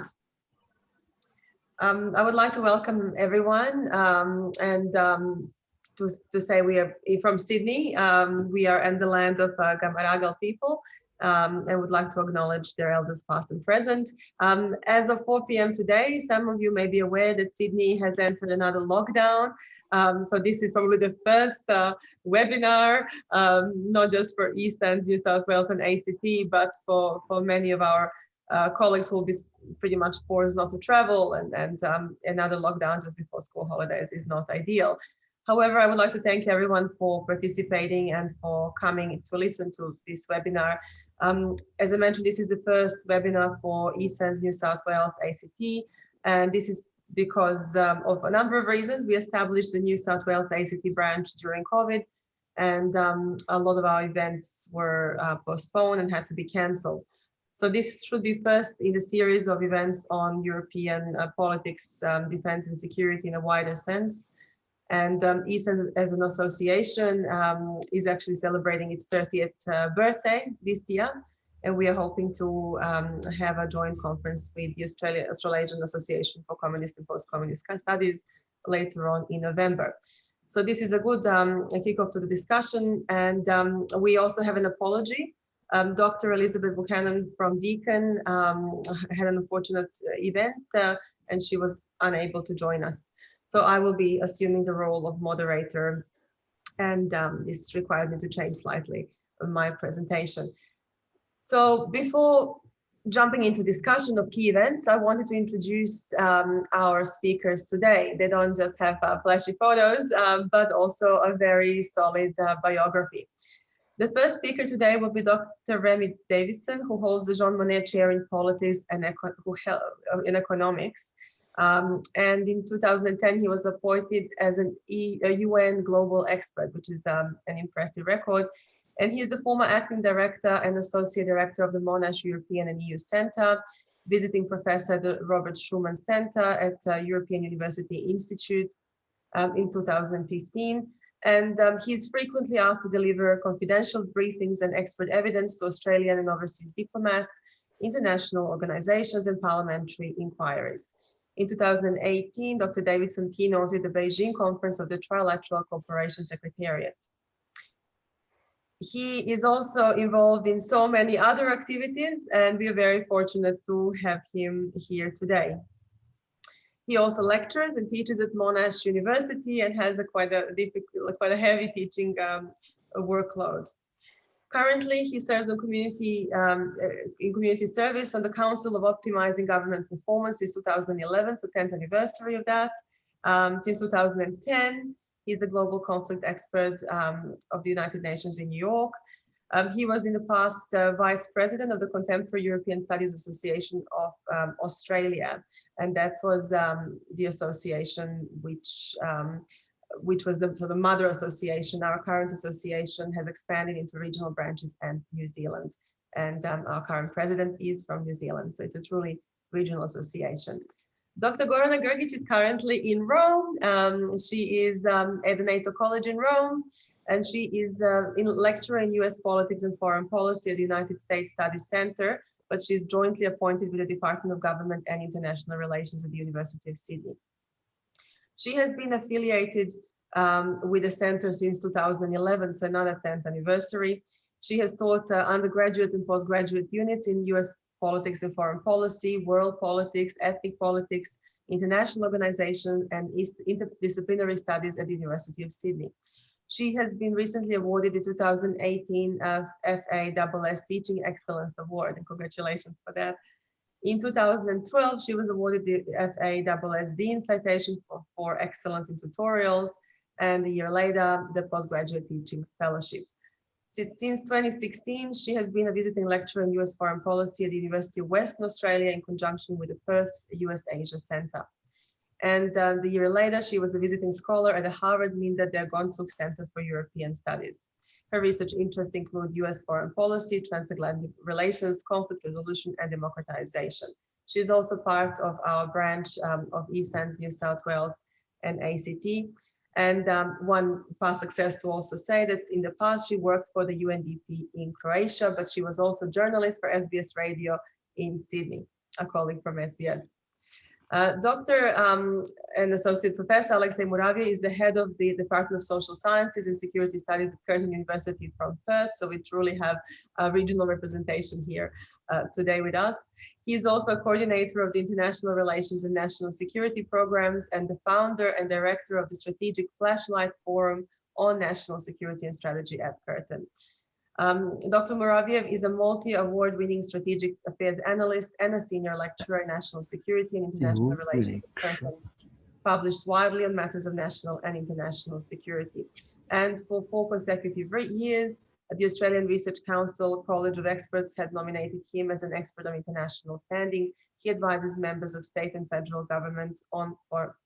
start. I would like to welcome everyone and to say we are from Sydney. We are in the land of Gamaragal people and would like to acknowledge their elders past and present. As of 4 p.m. today, some of you may be aware that Sydney has entered another lockdown. So this is probably the first webinar, not just for ESAANZ, New South Wales and ACT, but for many of our colleagues who will be pretty much forced not to travel, and another lockdown just before school holidays is not ideal. However, I would like to thank everyone for participating and for coming to listen to this webinar. As I mentioned, this is the first webinar for ESAANZ New South Wales ACT, and this is because of a number of reasons. We established the New South Wales ACT branch during COVID, and a lot of our events were postponed and had to be cancelled. So this should be first in a series of events on European politics, defense and security in a wider sense. And ESAANZ as an association is actually celebrating its 30th birthday this year. And we are hoping to have a joint conference with the Australasian Association for Communist and Post-Communist Studies later on in November. So this is a good kickoff to the discussion. And we also have an apology. Dr. Elizabeth Buchanan from Deakin had an unfortunate event and she was unable to join us. So I will be assuming the role of moderator, and this required me to change slightly my presentation. So before jumping into discussion of key events, I wanted to introduce our speakers today. They don't just have flashy photos, but also a very solid biography. The first speaker today will be Dr. Remy Davidson, who holds the Jean Monnet Chair in Politics and in Economics. And in 2010, he was appointed as a UN global expert, which is an impressive record. And he is the former acting director and associate director of the Monash European and EU Center, visiting professor at the Robert Schuman Center at European University Institute in 2015. And he's frequently asked to deliver confidential briefings and expert evidence to Australian and overseas diplomats, international organizations, and parliamentary inquiries. In 2018, Dr. Davidson keynoted the Beijing conference of the Trilateral Cooperation Secretariat. He is also involved in so many other activities, and we are very fortunate to have him here today. He also lectures and teaches at Monash University and has quite a heavy teaching workload. Currently, he serves in community service on the Council of Optimizing Government Performance since 2011, so 10th anniversary of that. Since 2010, he's the global conflict expert of the United Nations in New York. He was in the past vice president of the Contemporary European Studies Association of Australia, and that was the association which was the mother association. Our current association has expanded into regional branches and New Zealand, and our current president is from New Zealand, so it's a truly regional association. Dr. Gorana Grgic is currently in Rome. She is at the NATO College in Rome, and she is a lecturer in US politics and foreign policy at the United States Studies Center, but she's jointly appointed with the Department of Government and International Relations at the University of Sydney. She has been affiliated with the center since 2011, so another 10th anniversary. She has taught undergraduate and postgraduate units in US politics and foreign policy, world politics, ethnic politics, international organization, and interdisciplinary studies at the University of Sydney. She has been recently awarded the 2018 FASS Teaching Excellence Award, and congratulations for that. In 2012, she was awarded the FASS Dean Citation for Excellence in Tutorials, and a year later, the Postgraduate Teaching Fellowship. Since 2016, she has been a visiting lecturer in US foreign policy at the University of Western Australia in conjunction with the Perth US-Asia Center. And the year later, she was a visiting scholar at the Harvard Minda Dergontsuk Center for European Studies. Her research interests include US foreign policy, transatlantic relations, conflict resolution, and democratization. She is also part of our branch of ESAANZ, New South Wales, and ACT. And one past success to also say that in the past, she worked for the UNDP in Croatia, but she was also journalist for SBS Radio in Sydney. a colleague from SBS. Dr. And Associate Professor Alexei Muraviev is the head of the Department of Social Sciences and Security Studies at Curtin University from Perth. So we truly have a regional representation here today with us. He is also a coordinator of the International Relations and National Security Programs and the founder and director of the Strategic Flashlight Forum on National Security and Strategy at Curtin. Dr. Muraviev is a multi-award winning strategic affairs analyst and a senior lecturer in national security and international relations at Curtin, published widely on matters of national and international security. And for 4 consecutive years, the Australian Research Council College of Experts had nominated him as an expert of international standing. He advises members of state and federal government on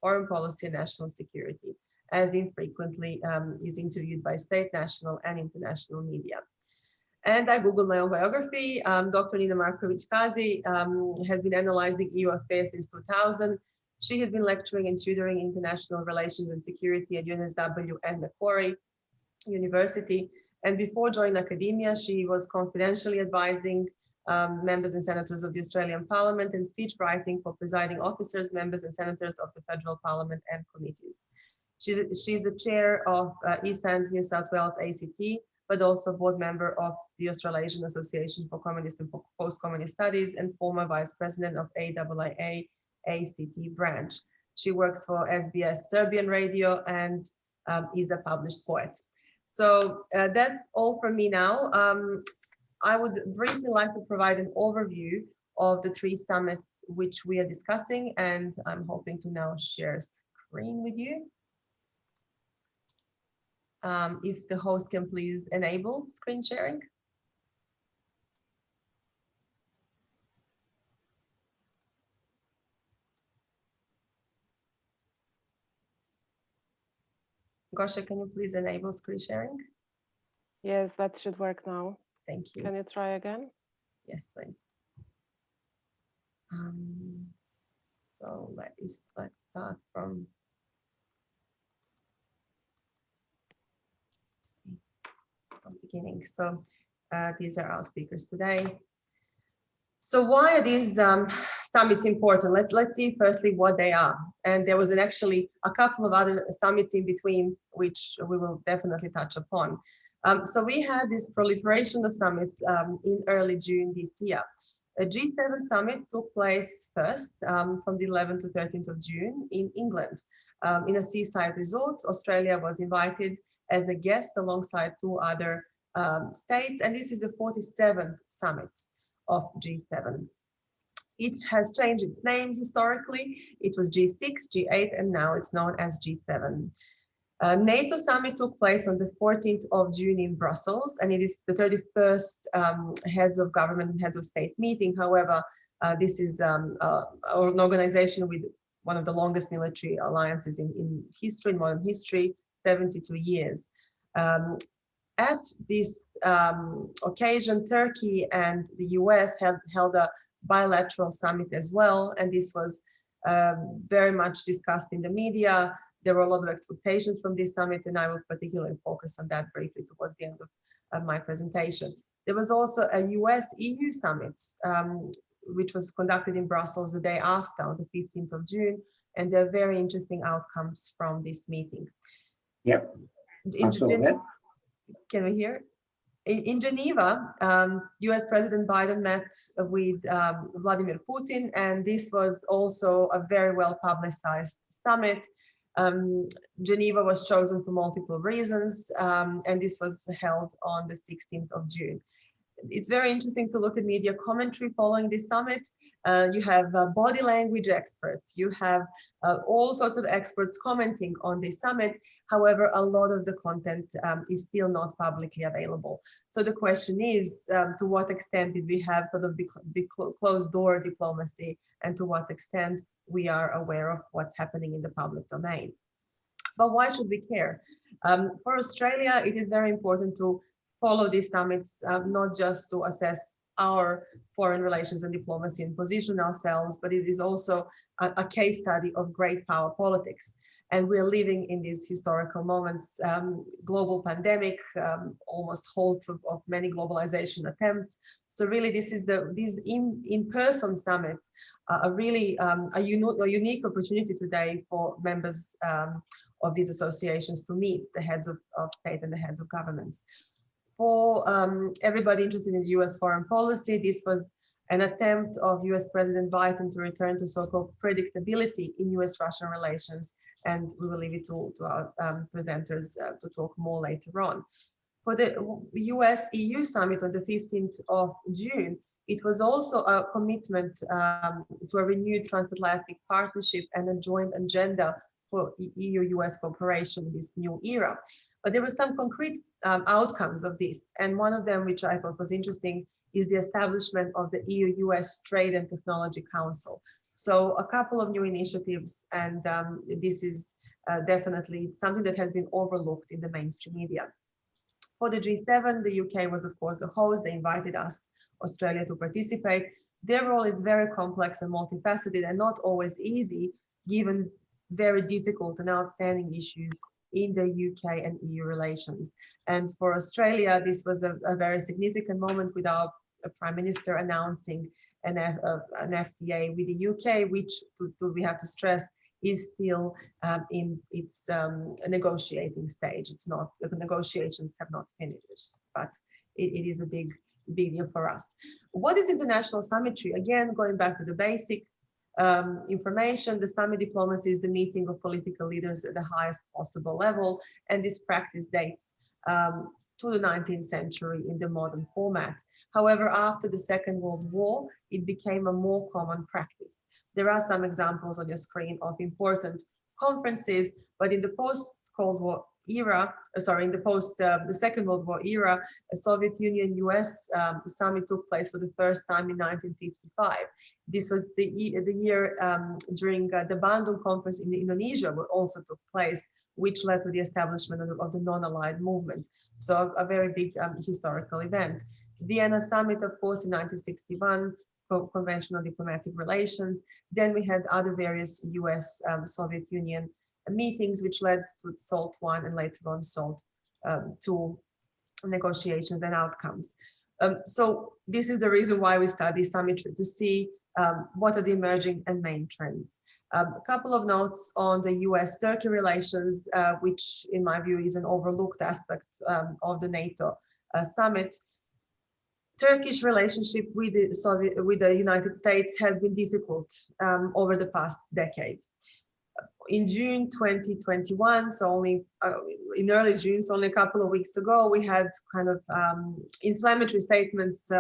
foreign policy and national security, as infrequently is interviewed by state, national, and international media. And I Googled my own biography. Dr. Nina Markovic-Kazi has been analyzing EU affairs since 2000. She has been lecturing and tutoring international relations and security at UNSW and Macquarie University. And before joining academia, she was confidentially advising members and senators of the Australian Parliament and speech writing for presiding officers, members and senators of the Federal Parliament and committees. She's the chair of ESAANZ New South Wales ACT, but also board member of the Australasian Association for Communist and Post-Communist Studies and former vice president of AIIA ACT branch. She works for SBS Serbian Radio and is a published poet. So that's all from me now. I would briefly like to provide an overview of the 3 summits which we are discussing, and I'm hoping to now share screen with you. If the host can please enable screen sharing. Gosha, can you please enable screen sharing? Yes, that should work now. Thank you. Can you try again? Yes, please. So let's start from beginning. So these are our speakers today. So why are these summits important? Let's see firstly what they are. And there was actually a couple of other summits in between, which we will definitely touch upon. So we had this proliferation of summits in early June this year. A G7 summit took place first from the 11th to 13th of June in England. In a seaside resort, Australia was invited as a guest alongside 2 other states, and this is the 47th summit of G7. It has changed its name historically. It was G6, G8, and now it's known as G7. NATO summit took place on the 14th of June in Brussels, and it is the 31st heads of government and heads of state meeting. However, this is an organization with one of the longest military alliances in history, in modern history, 72 years. At this occasion, Turkey and the US held a bilateral summit as well, and this was very much discussed in the media. There were a lot of expectations from this summit, and I will particularly focus on that briefly towards the end of my presentation. There was also a US-EU summit, which was conducted in Brussels the day after, on the 15th of June, and there are very interesting outcomes from this meeting. Yep. Can we hear? In Geneva, US President Biden met with Vladimir Putin, and this was also a very well publicized summit. Geneva was chosen for multiple reasons, and this was held on the 16th of June. It's very interesting to look at media commentary following this summit. You have body language experts, you have all sorts of experts commenting on this summit. However, a lot of the content is still not publicly available. So the question is, to what extent did we have sort of closed door diplomacy, and to what extent we are aware of what's happening in the public domain? But why should we care? For Australia, it is very important to follow these summits, not just to assess our foreign relations and diplomacy and position ourselves, but it is also a case study of great power politics. And we're living in these historical moments, global pandemic, almost halt of many globalization attempts. So really, these in-person summits are really a unique opportunity today for members of these associations to meet the heads of state and the heads of governments. For everybody interested in US foreign policy, this was an attempt of US President Biden to return to so-called predictability in US-Russian relations, and we will leave it to our presenters to talk more later on. For the US-EU summit on the 15th of June, it was also a commitment to a renewed transatlantic partnership and a joint agenda for EU-US cooperation in this new era. But there were some concrete outcomes of this, and one of them, which I thought was interesting, is the establishment of the EU-US Trade and Technology Council. So a couple of new initiatives, and this is definitely something that has been overlooked in the mainstream media. For the G7, the UK was, of course, the host. They invited us, Australia, to participate. Their role is very complex and multifaceted and not always easy, given very difficult and outstanding issues in the UK and EU relations. And for Australia, this was a very significant moment with our Prime Minister announcing an FTA with the UK, which we have to stress is still in its negotiating stage. It's not, the negotiations have not finished, but it is a big deal for us. What is international summitry? Again, going back to the basic information, the summit diplomacy is the meeting of political leaders at the highest possible level, and this practice dates to the 19th century in the modern format. However, after the Second World War, it became a more common practice. There are some examples on your screen of important conferences, but in the post-Cold War era, in the Second World War era, a Soviet Union-US summit took place for the first time in 1955. This was the year during the Bandung conference in Indonesia, which also took place, which led to the establishment of the non-aligned movement. So a very big historical event. Vienna summit, of course, in 1961, conventional diplomatic relations. Then we had other various US, Soviet Union meetings, which led to SALT I and later on SALT II negotiations and outcomes. So this is the reason why we study summitry, to see what are the emerging and main trends. A couple of notes on the US-Turkey relations, which in my view is an overlooked aspect of the NATO summit. Turkish relationship with the United States has been difficult over the past decade. In June 2021, so only in early June, so only a couple of weeks ago, we had kind of inflammatory statements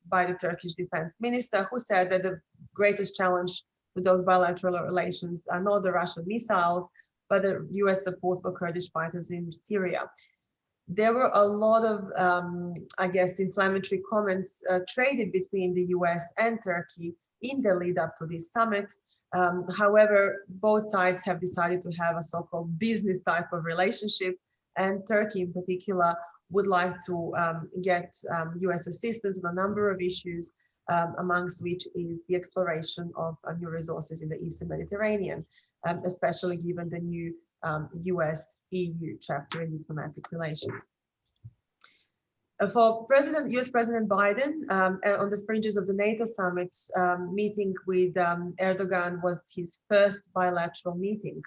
by the Turkish defense minister, who said that the greatest challenge with those bilateral relations are not the Russian missiles, but the US support for Kurdish fighters in Syria. There were a lot of, I guess, inflammatory comments traded between the US and Turkey in the lead up to this summit. However, both sides have decided to have a so-called business type of relationship, and Turkey in particular would like to get US assistance on a number of issues, amongst which is the exploration of new resources in the Eastern Mediterranean, especially given the new US-EU chapter in diplomatic relations. For US President Biden, on the fringes of the NATO summit, meeting with Erdogan was his first bilateral meeting.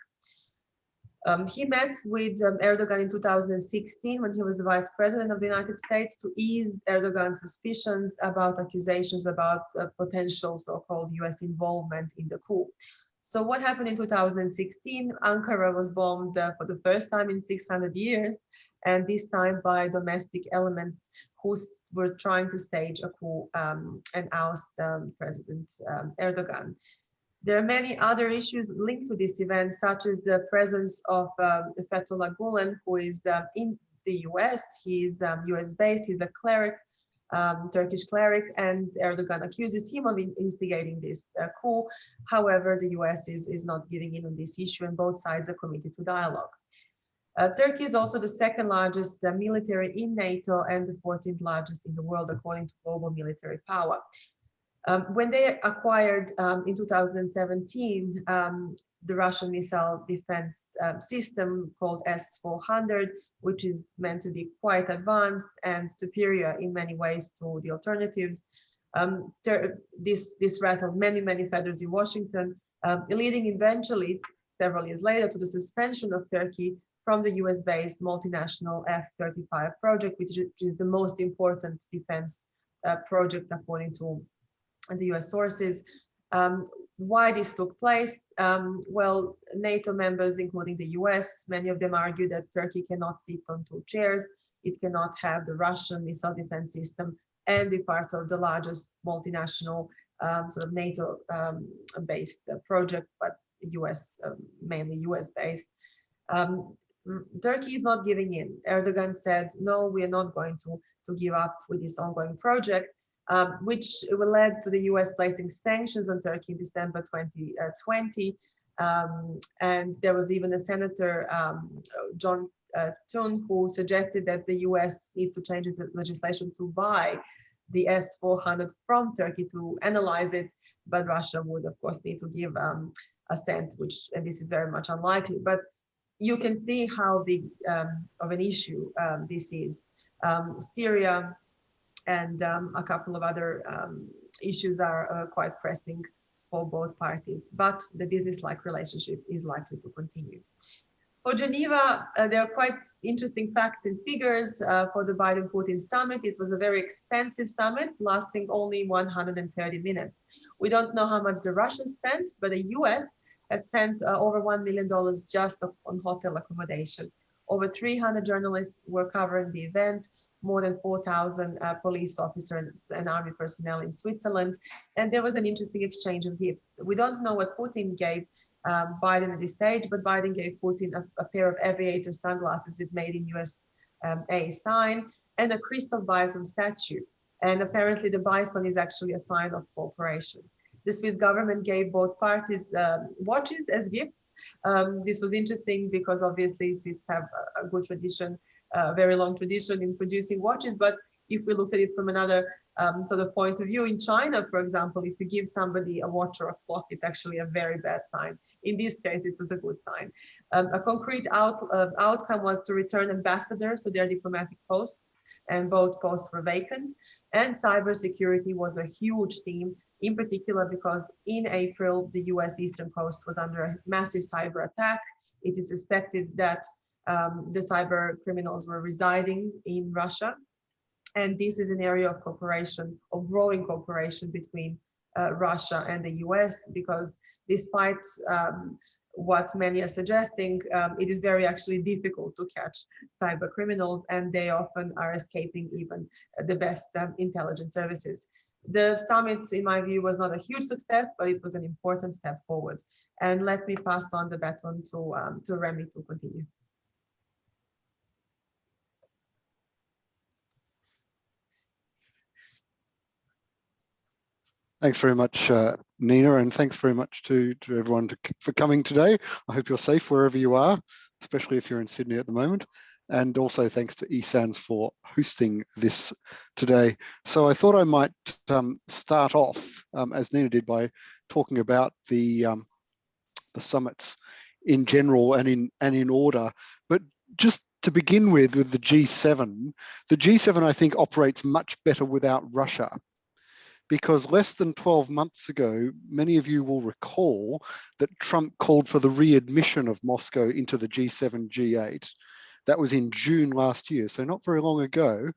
He met with Erdogan in 2016 when he was the Vice President of the United States to ease Erdogan's suspicions about accusations about potential so-called US involvement in the coup. So what happened in 2016? Ankara was bombed for the first time in 600 years, and this time by domestic elements who were trying to stage a coup and oust President Erdogan. There are many other issues linked to this event, such as the presence of Fethullah Gulen, who is in the US. He's US-based, he's a cleric, Turkish cleric, and Erdogan accuses him of instigating this coup. However, the US is not giving in on this issue, and both sides are committed to dialogue. Turkey is also the second largest military in NATO and the 14th largest in the world, according to global military power. When they acquired in 2017 the Russian missile defense system called S-400, which is meant to be quite advanced and superior in many ways to the alternatives. This rattled many feathers in Washington, leading eventually, several years later, to the suspension of Turkey from the US-based multinational F-35 project, which is the most important defense project according to the US sources. Why this took place? Well, NATO members, including the US, many of them argue that Turkey cannot sit on two chairs. It cannot have the Russian missile defense system and be part of the largest multinational sort of NATO-based project, but US, mainly US-based. Turkey is not giving in. Erdogan said, no, we are not going to give up with this ongoing project. Which led to the US placing sanctions on Turkey in December 2020. And there was even a senator, John Thune, who suggested that the US needs to change its legislation to buy the S-400 from Turkey to analyze it. But Russia would, of course, need to give assent, and this is very much unlikely. But you can see how big of an issue this is. Syria and a couple of other issues are quite pressing for both parties, but the business-like relationship is likely to continue. For Geneva, there are quite interesting facts and figures for the Biden-Putin summit. It was a very expensive summit, lasting only 130 minutes. We don't know how much the Russians spent, but the US has spent over $1 million just on hotel accommodation. Over 300 journalists were covering the event, more than 4,000 police officers and army personnel in Switzerland. And there was an interesting exchange of gifts. We don't know what Putin gave Biden at this stage, but Biden gave Putin a pair of aviator sunglasses with Made in USA sign and a crystal bison statue. And apparently the bison is actually a sign of cooperation. The Swiss government gave both parties watches as gifts. This was interesting because obviously Swiss have a good tradition, very long tradition in producing watches. But if we look at it from another sort of point of view, in China, for example, if you give somebody a watch or a clock, it's actually a very bad sign. In this case, it was a good sign. A concrete outcome was to return ambassadors to their diplomatic posts, and both posts were vacant. And cybersecurity was a huge theme, in particular because in April, the US Eastern Coast was under a massive cyber attack. It is suspected that the cyber criminals were residing in Russia. And this is an area of cooperation, of growing cooperation between Russia and the US, because despite what many are suggesting, it is very actually difficult to catch cyber criminals, and they often are escaping even the best intelligence services. The summit, in my view, was not a huge success, but it was an important step forward. And let me pass on the baton to Remy to continue. Thanks very much, Nina, and thanks very much to everyone for coming today. I hope you're safe wherever you are, especially if you're in Sydney at the moment. And also thanks to ESAANZ for hosting this today. So I thought I might start off, as Nina did, by talking about the summits in general and in order. But just to begin with the G7 I think operates much better without Russia. Because less than 12 months ago, many of you will recall that Trump called for the readmission of Moscow into the G7, G8. That was in June last year, so not very long ago.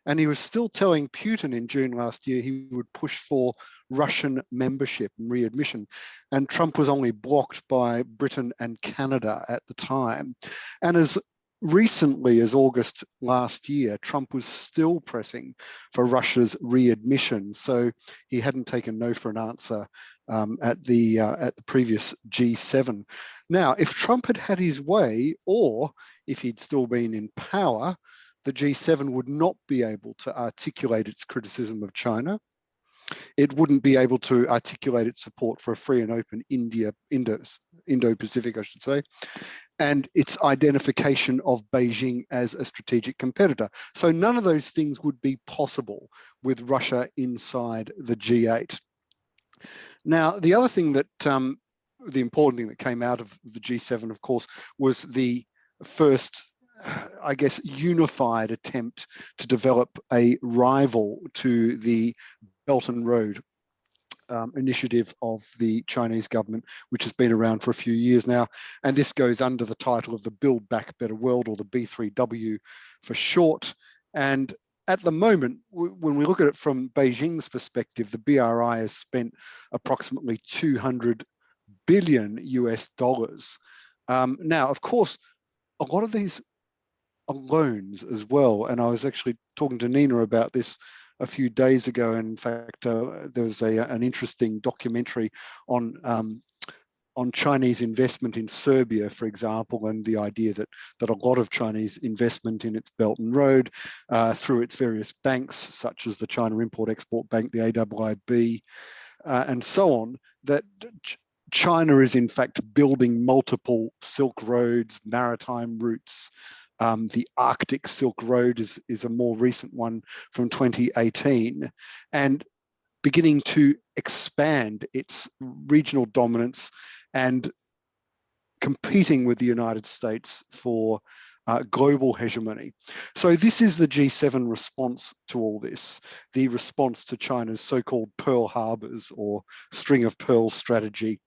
And he was still telling Putin in June last year he would push for Russian membership and readmission. And Trump was only blocked by Britain and Canada at the time. And as recently as August last year, Trump was still pressing for Russia's readmission. So he hadn't taken no for an answer at the previous G7. Now, if Trump had had his way, or if he'd still been in power, the G7 would not be able to articulate its criticism of China. It wouldn't be able to articulate its support for a free and open Indo-Pacific, I should say, and its identification of Beijing as a strategic competitor. So none of those things would be possible with Russia inside the G8. Now, the other thing that, the important thing that came out of the G7, of course, was the first, I guess, unified attempt to develop a rival to the Belt and Road initiative of the Chinese government, which has been around for a few years now. And this goes under the title of the Build Back Better World, or the B3W for short. And at the moment, when we look at it from Beijing's perspective, the BRI has spent approximately 200 billion US dollars. Now, of course, a lot of these are loans as well. And I was actually talking to Nina about this a few days ago. And in fact, there was an interesting documentary on Chinese investment in Serbia, for example, and the idea that a lot of Chinese investment in its Belt and Road through its various banks, such as the China Import-Export Bank, the AIIB, and so on, that China is in fact building multiple Silk Roads, maritime routes. The Arctic Silk Road is a more recent one from 2018, and beginning to expand its regional dominance and competing with the United States for global hegemony. So this is the G7 response to all this, the response to China's so-called Pearl Harbors or string of pearls strategy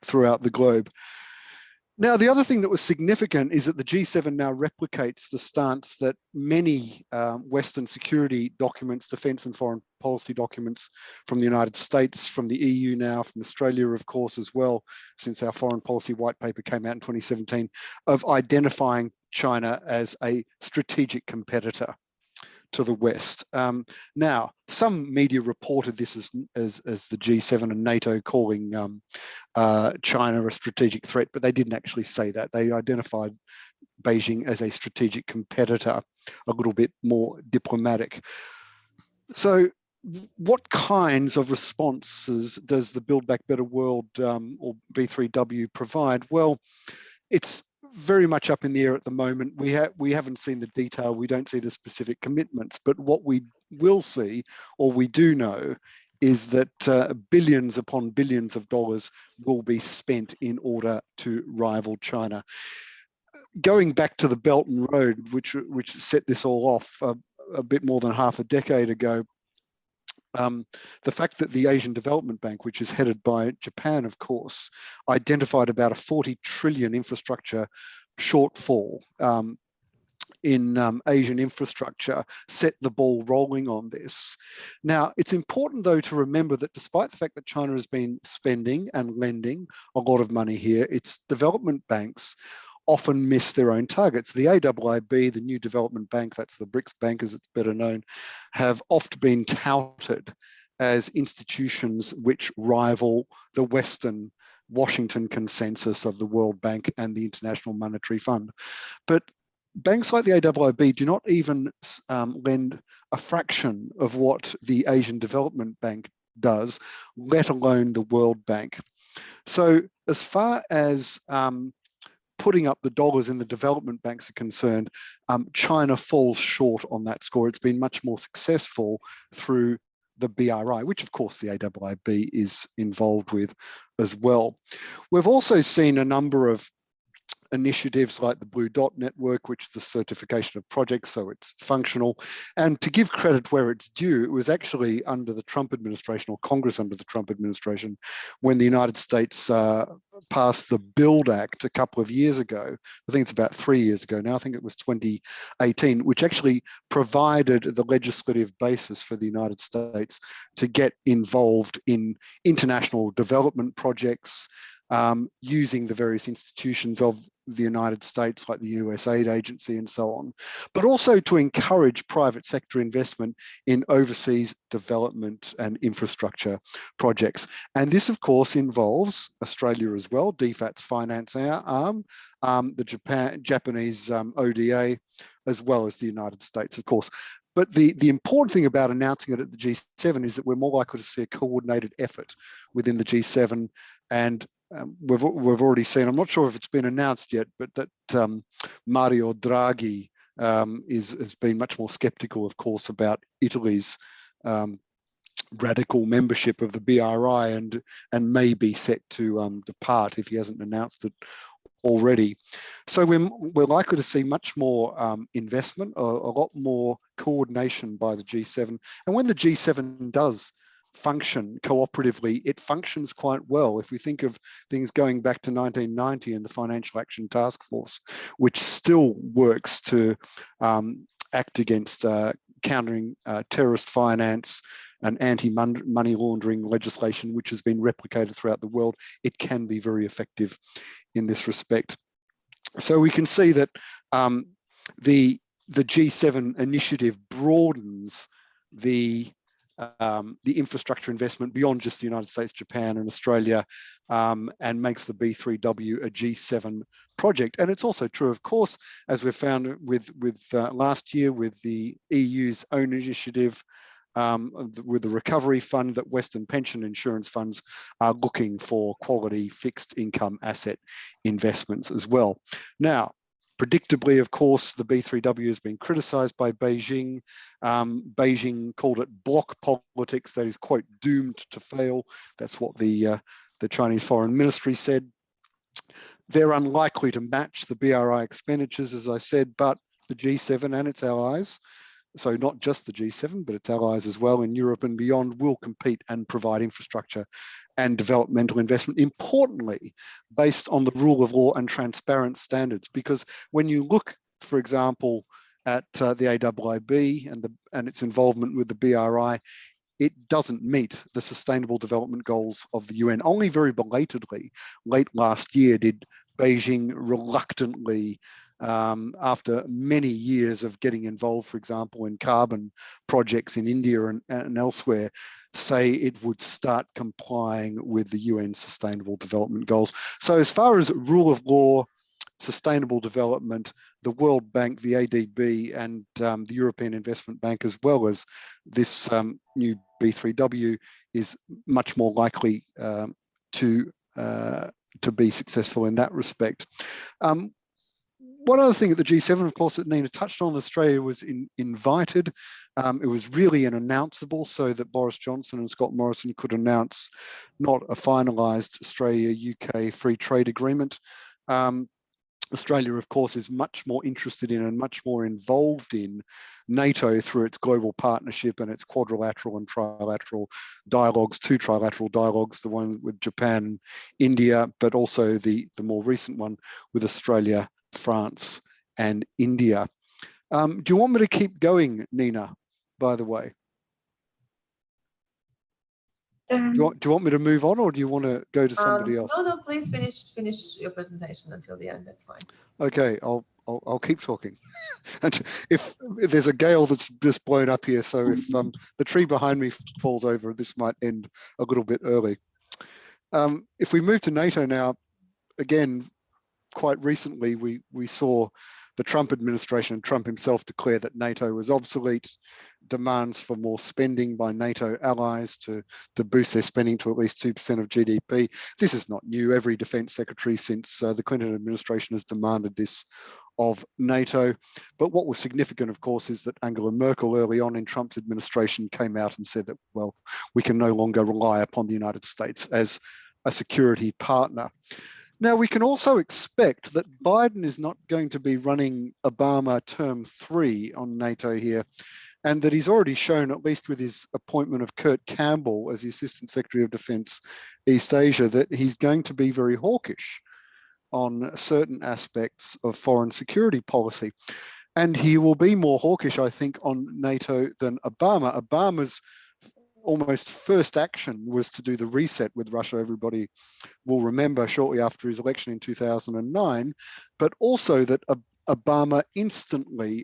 throughout the globe. Now, the other thing that was significant is that the G7 now replicates the stance that many Western security documents, defense and foreign policy documents from the United States, from the EU now, from Australia, of course, as well, since our foreign policy white paper came out in 2017, of identifying China as a strategic competitor to the West. Now, some media reported this as the G7 and NATO calling China a strategic threat, but they didn't actually say that. They identified Beijing as a strategic competitor, a little bit more diplomatic. So what kinds of responses does the Build Back Better World or B3W provide? Well, it's very much up in the air at the moment. We haven't seen the detail. We don't see the specific commitments, but what we will see, or we do know, is that billions upon billions of dollars will be spent in order to rival China. Going back to the Belt and Road, which set this all off a bit more than half a decade ago, the fact that the Asian Development Bank, which is headed by Japan, of course, identified about a 40 trillion infrastructure shortfall in Asian infrastructure, set the ball rolling on this. Now, it's important, though, to remember that despite the fact that China has been spending and lending a lot of money here, its development banks often miss their own targets. The AIIB, the New Development Bank, that's the BRICS Bank as it's better known, have oft been touted as institutions which rival the Western Washington consensus of the World Bank and the International Monetary Fund. But banks like the AIIB do not even lend a fraction of what the Asian Development Bank does, let alone the World Bank. So as far as putting up the dollars in the development banks are concerned, China falls short on that score. It's been much more successful through the BRI, which of course the AIIB is involved with as well. We've also seen a number of initiatives like the Blue Dot Network, which is the certification of projects, so it's functional. And to give credit where it's due, it was actually under the Trump administration, or Congress under the Trump administration, when the United States passed the Build Act a couple of years ago. I think it's about 3 years ago now. I think it was 2018, which actually provided the legislative basis for the United States to get involved in international development projects, using the various institutions of the United States, like the US Aid Agency and so on, but also to encourage private sector investment in overseas development and infrastructure projects. And this, of course, involves Australia as well, DFAT's finance arm, the Japanese ODA, as well as the United States, of course. But the important thing about announcing it at the G7 is that we're more likely to see a coordinated effort within the G7. And we've already seen, I'm not sure if it's been announced yet, but that Mario Draghi has been much more skeptical, of course, about Italy's radical membership of the BRI and may be set to depart if he hasn't announced it already. So we're likely to see much more investment, a lot more coordination by the G7. And when the G7 does function cooperatively, it functions quite well. If we think of things going back to 1990 and the Financial Action Task Force, which still works to act against countering terrorist finance and anti-money laundering legislation, which has been replicated throughout the world, it can be very effective in this respect. So we can see that the G7 initiative broadens the infrastructure investment beyond just the United States, Japan, and Australia, and makes the B3W a G7 project. And it's also true, of course, as we've found with last year with the EU's own initiative, with the recovery fund, that Western pension insurance funds are looking for quality fixed income asset investments as well. Now, predictably, of course, the B3W has been criticised by Beijing. Beijing called it bloc politics, that is, quote, doomed to fail. That's what the Chinese Foreign Ministry said. They're unlikely to match the BRI expenditures, as I said, but the G7 and its allies, so not just the G7, but its allies as well in Europe and beyond, will compete and provide infrastructure and developmental investment, importantly, based on the rule of law and transparent standards. Because when you look, for example, at the AIIB and its involvement with the BRI, it doesn't meet the Sustainable Development Goals of the UN. Only very belatedly, late last year, did Beijing reluctantly, after many years of getting involved, for example, in carbon projects in India and elsewhere, say it would start complying with the UN Sustainable Development Goals. So as far as rule of law, sustainable development, the World Bank, the ADB, and the European Investment Bank, as well as this new B3W, is much more likely to be successful in that respect. One other thing at the G7, of course, that Nina touched on, Australia was invited. It was really an announceable, so that Boris Johnson and Scott Morrison could announce not a finalised Australia-UK free trade agreement. Australia, of course, is much more interested in and much more involved in NATO through its global partnership and its quadrilateral and trilateral dialogues, two trilateral dialogues, the one with Japan and India, but also the more recent one with Australia, France, and India. Do you want me to keep going, Nina, by the way? Do you want me to move on, or do you want to go to somebody else? No, please finish your presentation until the end. That's fine. Okay, I'll keep talking. And if there's a gale that's just blown up here, so if the tree behind me falls over, this might end a little bit early. If we move to NATO now, again, quite recently we saw the Trump administration and Trump himself declare that NATO was obsolete, demands for more spending by NATO allies to boost their spending to at least 2% of GDP. This is not new. Every defense secretary since the Clinton administration has demanded this of NATO. But what was significant, of course, is that Angela Merkel early on in Trump's administration came out and said that, well, we can no longer rely upon the United States as a security partner. Now, we can also expect that Biden is not going to be running Obama term 3 on NATO here, and that he's already shown, at least with his appointment of Kurt Campbell as the Assistant Secretary of Defense East Asia, that he's going to be very hawkish on certain aspects of foreign security policy. And he will be more hawkish, I think, on NATO than Obama. Obama's almost first action was to do the reset with Russia. Everybody will remember shortly after his election in 2009, but also that Obama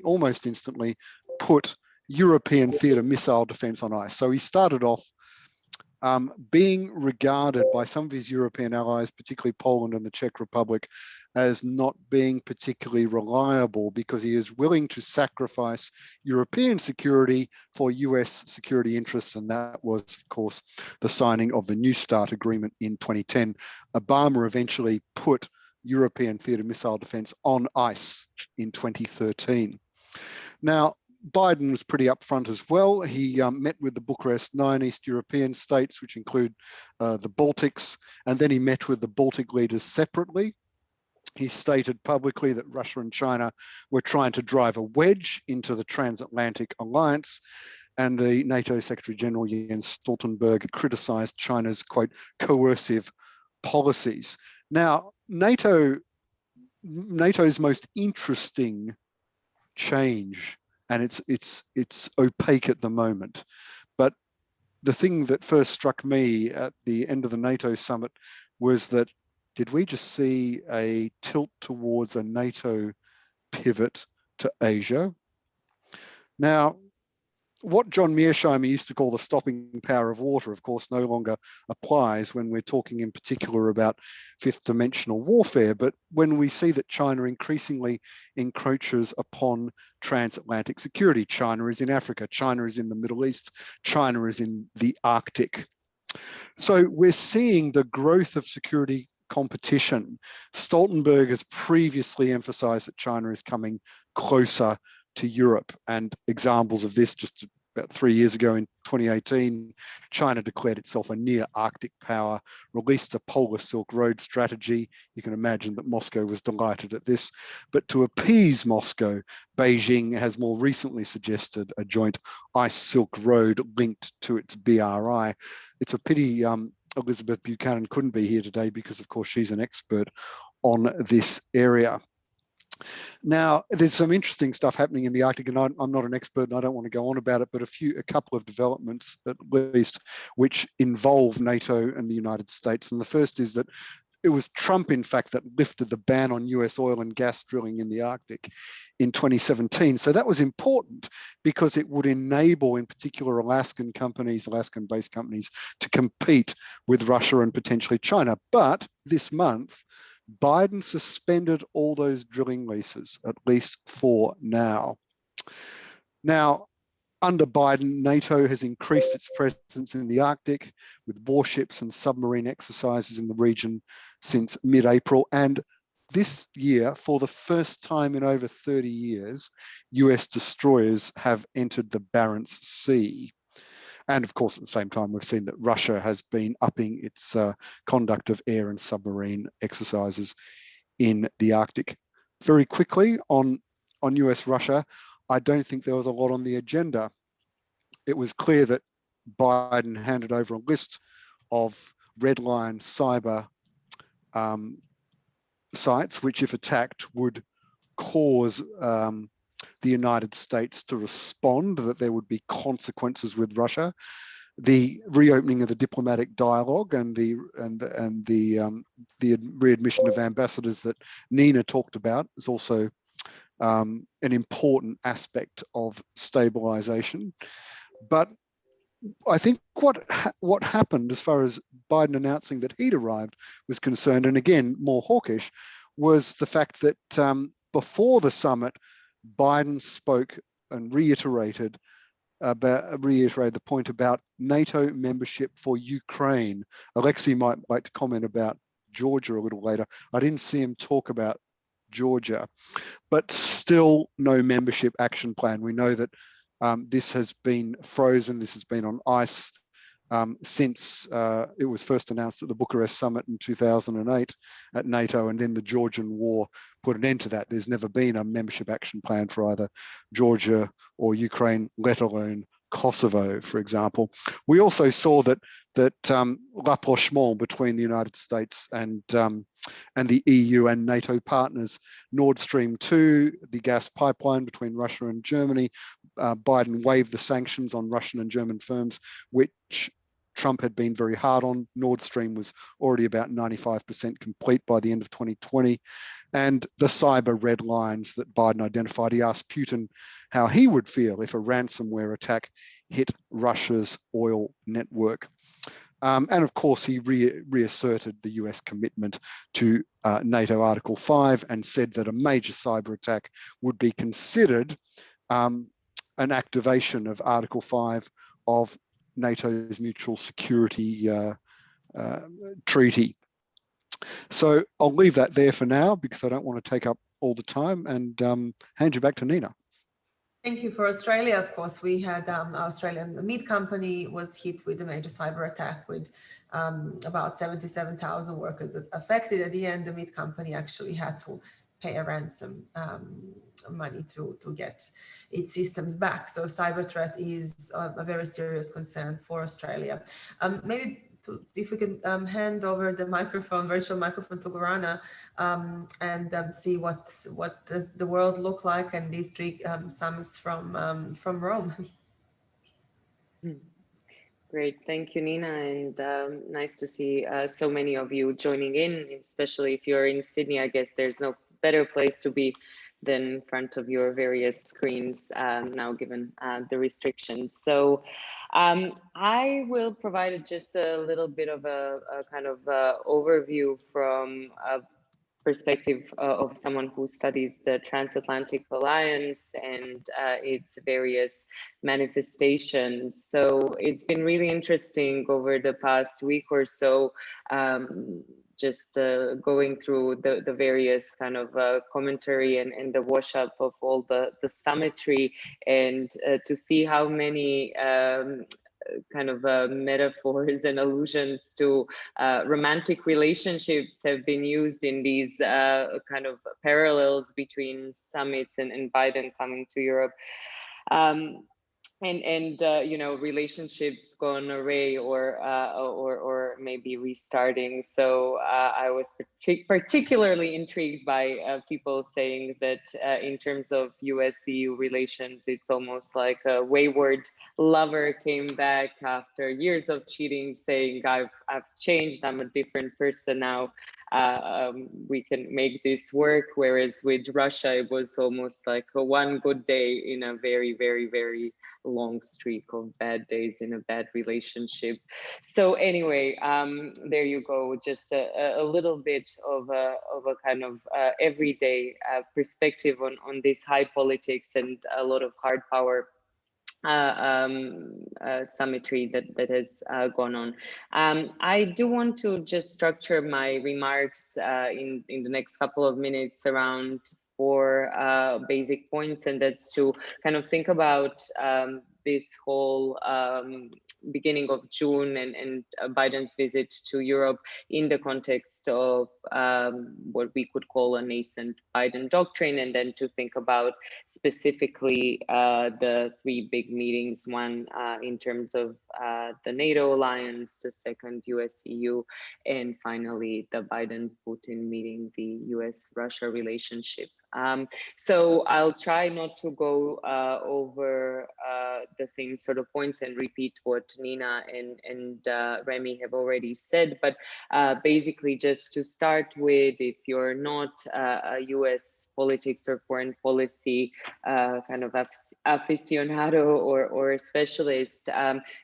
almost instantly put European theater missile defense on ice. So he started off being regarded by some of his European allies, particularly Poland and the Czech Republic, as not being particularly reliable because he is willing to sacrifice European security for US security interests. And that was, of course, the signing of the New START agreement in 2010. Obama eventually put European theater missile defense on ice in 2013. Now, Biden was pretty upfront as well. He met with the Bucharest 9 East European states, which include the Baltics, and then he met with the Baltic leaders separately. He stated publicly that Russia and China were trying to drive a wedge into the transatlantic alliance, and the NATO Secretary General Jens Stoltenberg criticized China's, quote, coercive policies. Now, NATO's most interesting change, and it's opaque at the moment, but the thing that first struck me at the end of the NATO summit was that, did we just see a tilt towards a NATO pivot to Asia? Now, what John Mearsheimer used to call the stopping power of water, of course, no longer applies when we're talking in particular about fifth dimensional warfare. But when we see that China increasingly encroaches upon transatlantic security, China is in Africa, China is in the Middle East, China is in the Arctic. So we're seeing the growth of security competition. Stoltenberg has previously emphasized that China is coming closer to Europe, and examples of this, just about 3 years ago in 2018, China declared itself a near Arctic power, released a Polar Silk Road strategy. You can imagine that Moscow was delighted at this, but to appease Moscow, Beijing has more recently suggested a joint Ice Silk Road linked to its BRI. It's a pity Elizabeth Buchanan couldn't be here today, because of course she's an expert on this area. Now, there's some interesting stuff happening in the Arctic, and I'm not an expert and I don't want to go on about it, but a couple of developments at least which involve NATO and the United States. And the first is that it was Trump, in fact, that lifted the ban on US oil and gas drilling in the Arctic in 2017. So that was important because it would enable, in particular, Alaskan companies, Alaskan-based companies, to compete with Russia and potentially China. But this month, Biden suspended all those drilling leases, at least for now. Now, under Biden, NATO has increased its presence in the Arctic with warships and submarine exercises in the region since mid-April. And this year, for the first time in over 30 years, US destroyers have entered the Barents Sea. And of course, at the same time, we've seen that Russia has been upping its conduct of air and submarine exercises in the Arctic. Very quickly on US-Russia, I don't think there was a lot on the agenda. It was clear that Biden handed over a list of red line cyber sites, which if attacked would cause the United States to respond, that there would be consequences with Russia. The reopening of the diplomatic dialogue and the readmission of ambassadors that Nina talked about is also an important aspect of stabilization. But I think what happened, as far as Biden announcing that he'd arrived was concerned, and again more hawkish, was the fact that before the summit, Biden spoke and reiterated the point about NATO membership for Ukraine. Alexei might like to comment about Georgia a little later. I didn't see him talk about Georgia, but still no membership action plan. We know that this has been frozen, this has been on ice since it was first announced at the Bucharest summit in 2008 at NATO, and then the Georgian war put an end to that. There's never been a membership action plan for either Georgia or Ukraine, let alone Kosovo, for example. We also saw that rapprochement between the United States and the EU and NATO partners, Nord Stream 2, the gas pipeline between Russia and Germany, Biden waived the sanctions on Russian and German firms, which Trump had been very hard on. Nord Stream was already about 95% complete by the end of 2020. And the cyber red lines that Biden identified, he asked Putin how he would feel if a ransomware attack hit Russia's oil network. And of course, he reasserted the US commitment to NATO Article 5 and said that a major cyber attack would be considered an activation of Article 5 of NATO's mutual security treaty. So I'll leave that there for now because I don't want to take up all the time, and hand you back to Nina. Thank you. For Australia, of course, we had our Australian meat company was hit with a major cyber attack with about 77,000 workers affected. At the end, the meat company actually had to pay a ransom money to get its systems back. So cyber threat is a very serious concern for Australia. Maybe if we can hand over the microphone, virtual microphone, to Gorana and see what does the world look like and these three summits from Rome. Great, thank you, Nina, and nice to see so many of you joining in, especially if you're in Sydney. I guess there's no better place to be than in front of your various screens now, given the restrictions. So I will provide just a little bit of a kind of overview from a perspective of someone who studies the transatlantic alliance and its various manifestations. So it's been really interesting over the past week or so, just going through the various kind of commentary and the wash up of all the summitry, and to see how many kind of metaphors and allusions to romantic relationships have been used in these kind of parallels between summits and Biden coming to Europe. And you know, relationships gone away or maybe restarting. So I was particularly intrigued by people saying that in terms of US-EU relations, it's almost like a wayward lover came back after years of cheating, saying I've changed, I'm a different person now. We can make this work. Whereas with Russia, it was almost like a one good day in a very, very, very long streak of bad days in a bad relationship. So anyway, there you go. Just a little bit of a kind of everyday perspective on this high politics and a lot of hard power summitry that has gone on. I do want to just structure my remarks in the next couple of minutes around 4 basic points, and that's to kind of think about this whole beginning of June and Biden's visit to Europe in the context of what we could call a nascent Biden doctrine, and then to think about specifically the 3 big meetings, one in terms of the NATO alliance, the second US-EU, and finally the Biden-Putin meeting, the US-Russia relationship. So I'll try not to go over the same sort of points and repeat what Nina and Remy have already said, but basically just to start with, if you're not a US politics or foreign policy kind of aficionado or a specialist,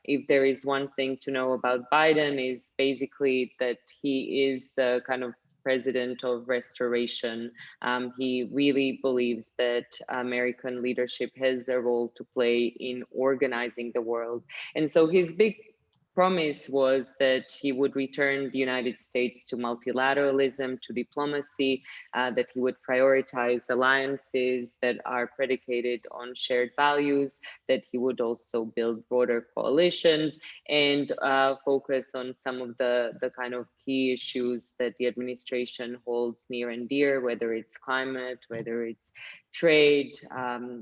if there is one thing to know about Biden is basically that he is the kind of president of restoration. He really believes that American leadership has a role to play in organizing the world. And so his big promise was that he would return the United States to multilateralism, to diplomacy, that he would prioritize alliances that are predicated on shared values, that he would also build broader coalitions and focus on some of the kind of key issues that the administration holds near and dear, whether it's climate, whether it's trade,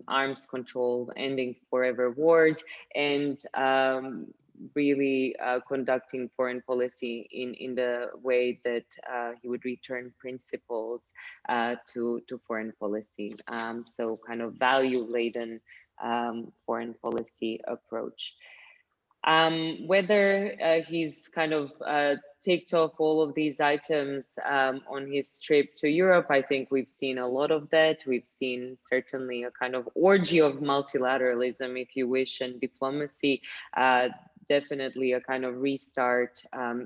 arms control, ending forever wars, and really conducting foreign policy in the way that he would return principles to foreign policy. So kind of value-laden foreign policy approach. Whether he's kind of ticked off all of these items on his trip to Europe, I think we've seen a lot of that. We've seen certainly a kind of orgy of multilateralism, if you wish, and diplomacy. Definitely a kind of restart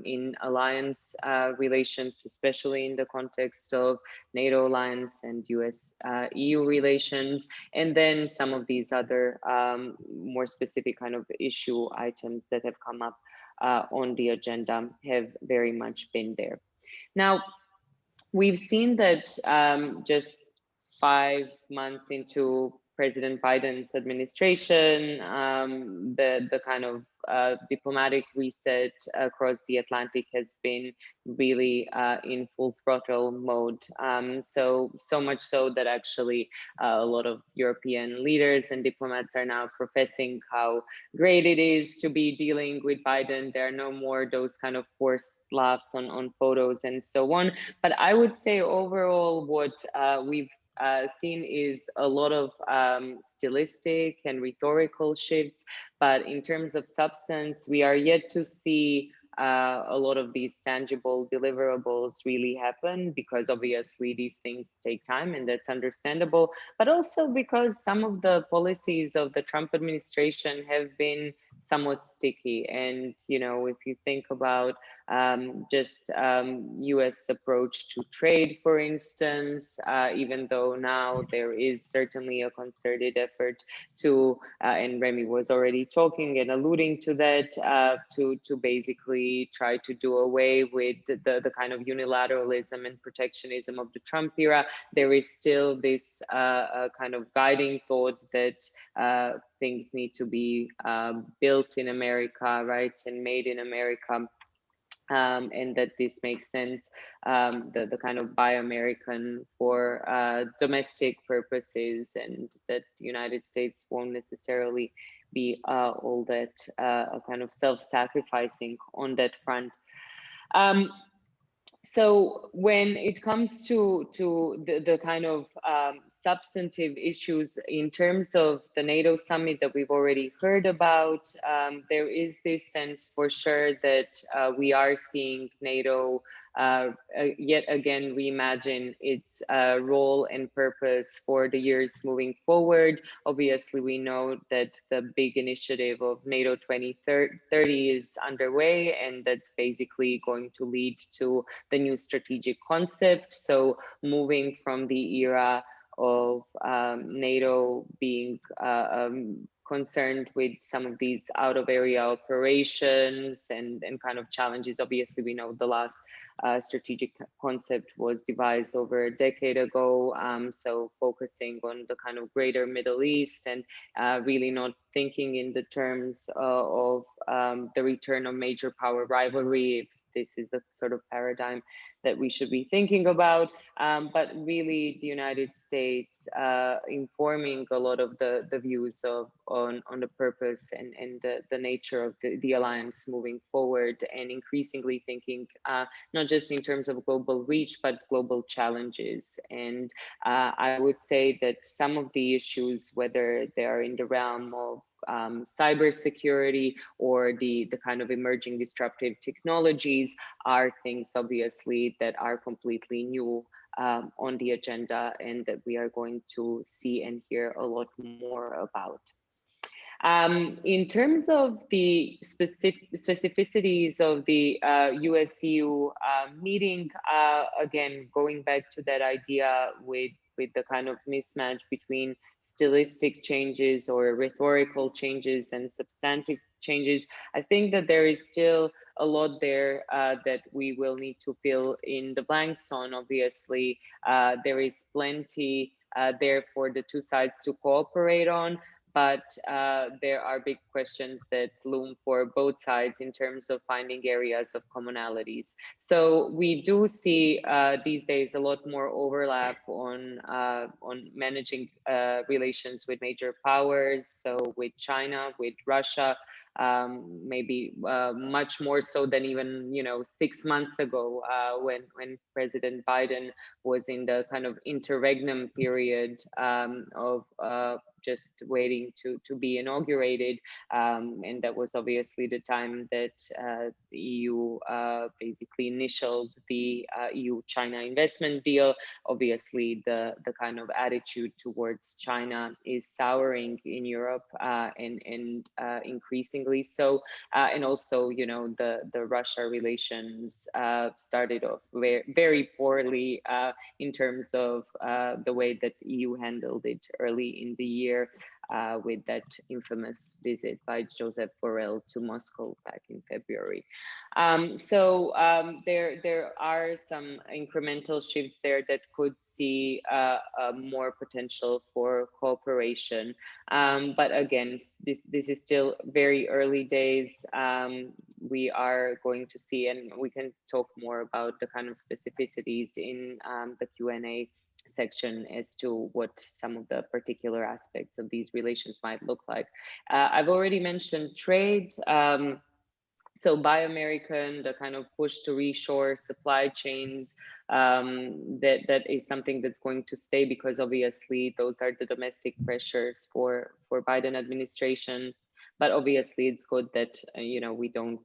in alliance relations, especially in the context of NATO alliance and US-EU relations. And then some of these other more specific kind of issue items that have come up on the agenda have very much been there. Now, we've seen that just 5 months into President Biden's administration, the kind of diplomatic reset across the Atlantic has been really in full throttle mode. So much so that actually a lot of European leaders and diplomats are now professing how great it is to be dealing with Biden. There are no more those kind of forced laughs on photos and so on. But I would say overall what we've seen is a lot of stylistic and rhetorical shifts, but in terms of substance, we are yet to see a lot of these tangible deliverables really happen, because obviously these things take time, and that's understandable, but also because some of the policies of the Trump administration have been somewhat sticky. And, you know, if you think about US approach to trade, for instance, even though now there is certainly a concerted effort to, and Remy was already talking and alluding to that, to basically try to do away with the kind of unilateralism and protectionism of the Trump era, there is still this kind of guiding thought that things need to be built in America, right, and made in America. And that this makes sense, the kind of buy American for domestic purposes, and that the United States won't necessarily be all that kind of self-sacrificing on that front. So when it comes to the kind of substantive issues in terms of the NATO summit that we've already heard about, there is this sense for sure that we are seeing NATO yet again reimagine its role and purpose for the years moving forward. Obviously, we know that the big initiative of NATO 2030 is underway, and that's basically going to lead to the new strategic concept. So moving from the era of NATO being concerned with some of these out of area operations and kind of challenges. Obviously, we know the last strategic concept was devised over a decade ago. So focusing on the kind of greater Middle East and really not thinking in the terms of the return of major power rivalry, if this is the sort of paradigm that we should be thinking about, but really the United States informing a lot of the views on the purpose and the nature of the alliance moving forward, and increasingly thinking not just in terms of global reach, but global challenges. And I would say that some of the issues, whether they are in the realm of cybersecurity or the kind of emerging disruptive technologies, are things obviously that are completely new on the agenda, and that we are going to see and hear a lot more about. In terms of the specificities of the US-EU meeting, again, going back to that idea with the kind of mismatch between stylistic changes or rhetorical changes and substantive changes, I think that there is still a lot there that we will need to fill in the blanks on. Obviously, there is plenty there for the two sides to cooperate on, but there are big questions that loom for both sides in terms of finding areas of commonalities. So we do see these days a lot more overlap on managing relations with major powers, so with China, with Russia, maybe much more so than even 6 months ago when President Biden was in the kind of interregnum period of just waiting to be inaugurated, and that was obviously the time that the EU basically initialed the EU-China investment deal. Obviously, the kind of attitude towards China is souring in Europe and increasingly so, and also the Russia relations started off very poorly in terms of the way that EU handled it early in the year. with that infamous visit by Joseph Borrell to Moscow back in February. There are some incremental shifts there that could see more potential for cooperation. But again, this is still very early days. We are going to see, and we can talk more about the kind of specificities in the Q&A section as to what some of the particular aspects of these relations might look like. I've already mentioned trade. So Buy American, the kind of push to reshore supply chains, that is something that's going to stay, because obviously those are the domestic pressures for Biden administration. But obviously it's good that we don't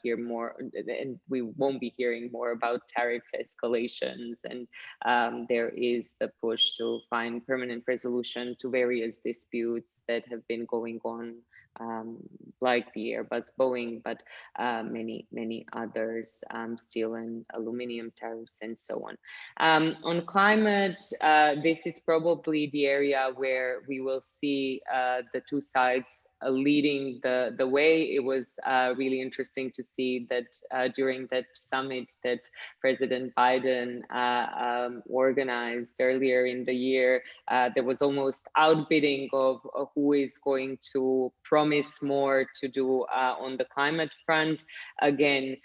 hear more, and we won't be hearing more about tariff escalations. And there is the push to find permanent resolution to various disputes that have been going on, like the Airbus Boeing, but many others, steel and aluminum tariffs and so on. On climate, this is probably the area where we will see the two sides leading the way. It was really interesting to see that during that summit that President Biden organized earlier in the year, there was almost outbidding of who is going to promise more to do on the climate front. Again,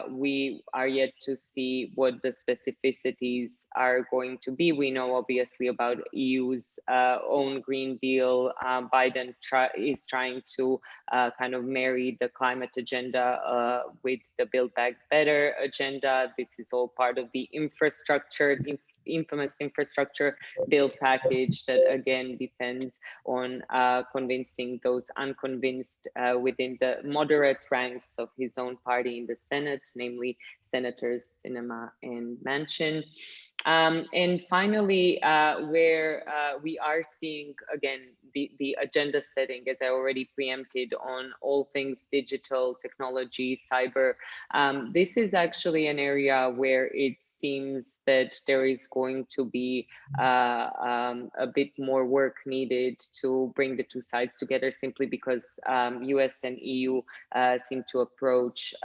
we are yet to see what the specificities are going to be. We know obviously about EU's own Green Deal. Biden is trying to kind of marry the climate agenda with the Build Back Better agenda. This is all part of the infamous infrastructure bill package that again depends on convincing those unconvinced within the moderate ranks of his own party in the Senate, namely Senators Sinema and Manchin. And finally, where we are seeing again the agenda setting, as I already preempted, on all things digital technology, cyber. This is actually an area where it seems that there is going to be a bit more work needed to bring the two sides together, simply because US and EU seem to approach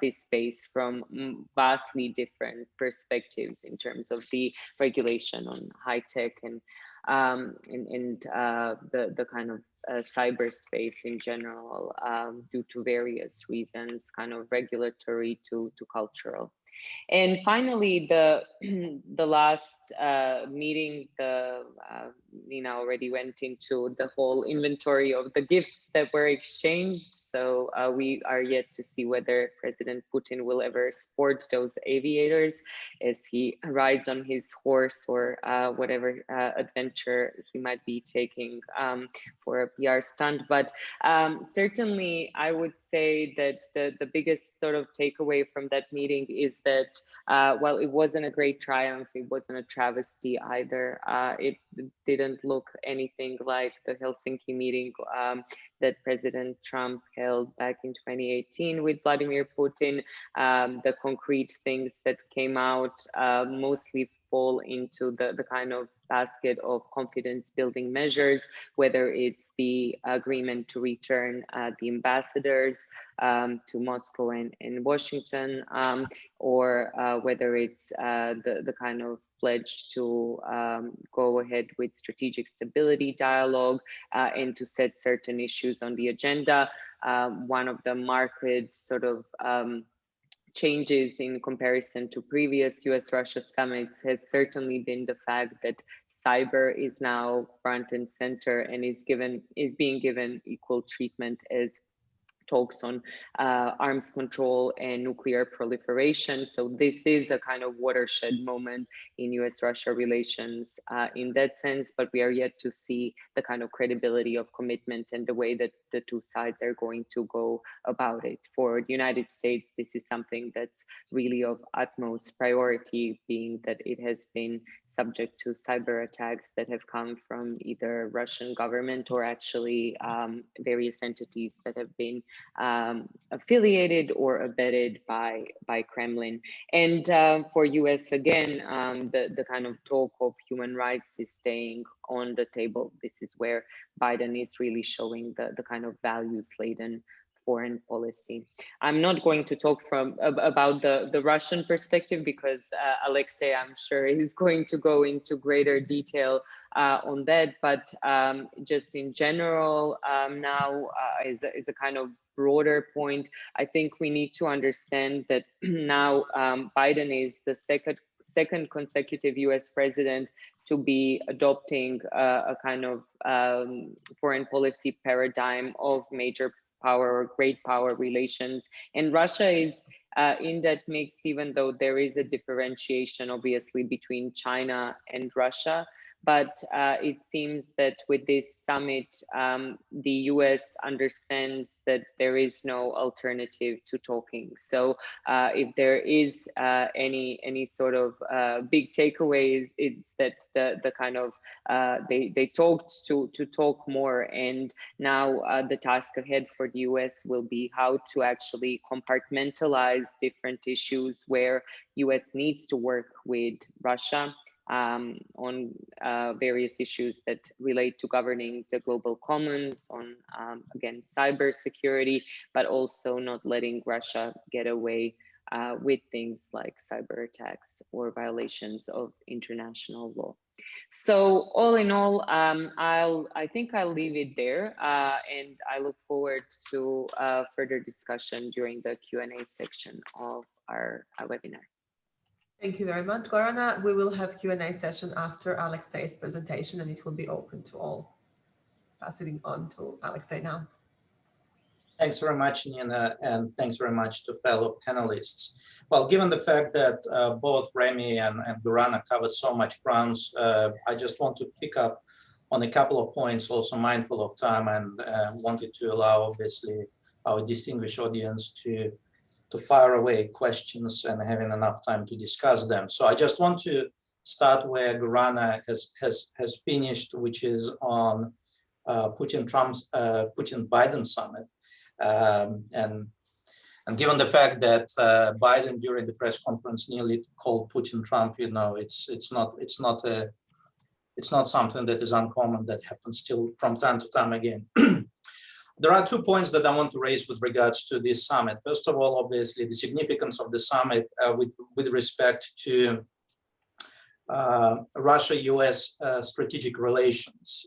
this space from vastly different perspectives in terms of the regulation on high tech and the kind of cyberspace in general, due to various reasons, kind of regulatory to cultural. And finally, the last meeting, Nina already went into the whole inventory of the gifts that were exchanged. So we are yet to see whether President Putin will ever sport those aviators as he rides on his horse or whatever adventure he might be taking for a PR stunt. But certainly, I would say that the biggest sort of takeaway from that meeting is that while it wasn't a great triumph, it wasn't a travesty either. It didn't look anything like the Helsinki meeting that President Trump held back in 2018 with Vladimir Putin. The concrete things that came out mostly fall into the kind of basket of confidence building measures, whether it's the agreement to return the ambassadors to Moscow and Washington, or whether it's the kind of pledge to go ahead with strategic stability dialogue and to set certain issues on the agenda. One of the marked sort of changes in comparison to previous US-Russia summits has certainly been the fact that cyber is now front and center and is being given equal treatment as talks on arms control and nuclear proliferation. So this is a kind of watershed moment in US-Russia relations in that sense, but we are yet to see the kind of credibility of commitment and the way that the two sides are going to go about it. For the United States, this is something that's really of utmost priority, being that it has been subject to cyber attacks that have come from either Russian government or actually various entities that have been affiliated or abetted by Kremlin. And for US, again, the kind of talk of human rights is staying on the table. This is where Biden is really showing the kind of values-laden foreign policy. I'm not going to talk about the Russian perspective because Alexei, I'm sure, is going to go into greater detail on that. But just in general, now is a kind of broader point, I think we need to understand that now Biden is the second consecutive US president to be adopting a kind of foreign policy paradigm of major power or great power relations. And Russia is in that mix, even though there is a differentiation, obviously, between China and Russia. But it seems that with this summit, the US understands that there is no alternative to talking. So if there is any sort of big takeaway, it's that the kind of they talked to talk more, and now the task ahead for the US will be how to actually compartmentalize different issues where US needs to work with Russia on various issues that relate to governing the global commons, on again cybersecurity, but also not letting Russia get away with things like cyber attacks or violations of international law. So all in all, I think I'll leave it there, and I look forward to further discussion during the Q&A section of our webinar. Thank you very much, Gorana. We will have Q&A session after Alexei's presentation, and it will be open to all. Passing on to Alexei now. Thanks very much, Nina, and thanks very much to fellow panelists. Well, given the fact that both Remy and Gorana covered so much ground, I just want to pick up on a couple of points, also mindful of time, and wanted to allow, obviously, our distinguished audience to fire away questions and having enough time to discuss them. So I just want to start where Gorana has finished, which is on Putin-Biden summit. And given the fact that Biden during the press conference nearly called Putin Trump, you know, it's not something that is uncommon, that happens still from time to time again. There are 2 points that I want to raise with regards to this summit. First of all, obviously, the significance of the summit with respect to Russia-US strategic relations.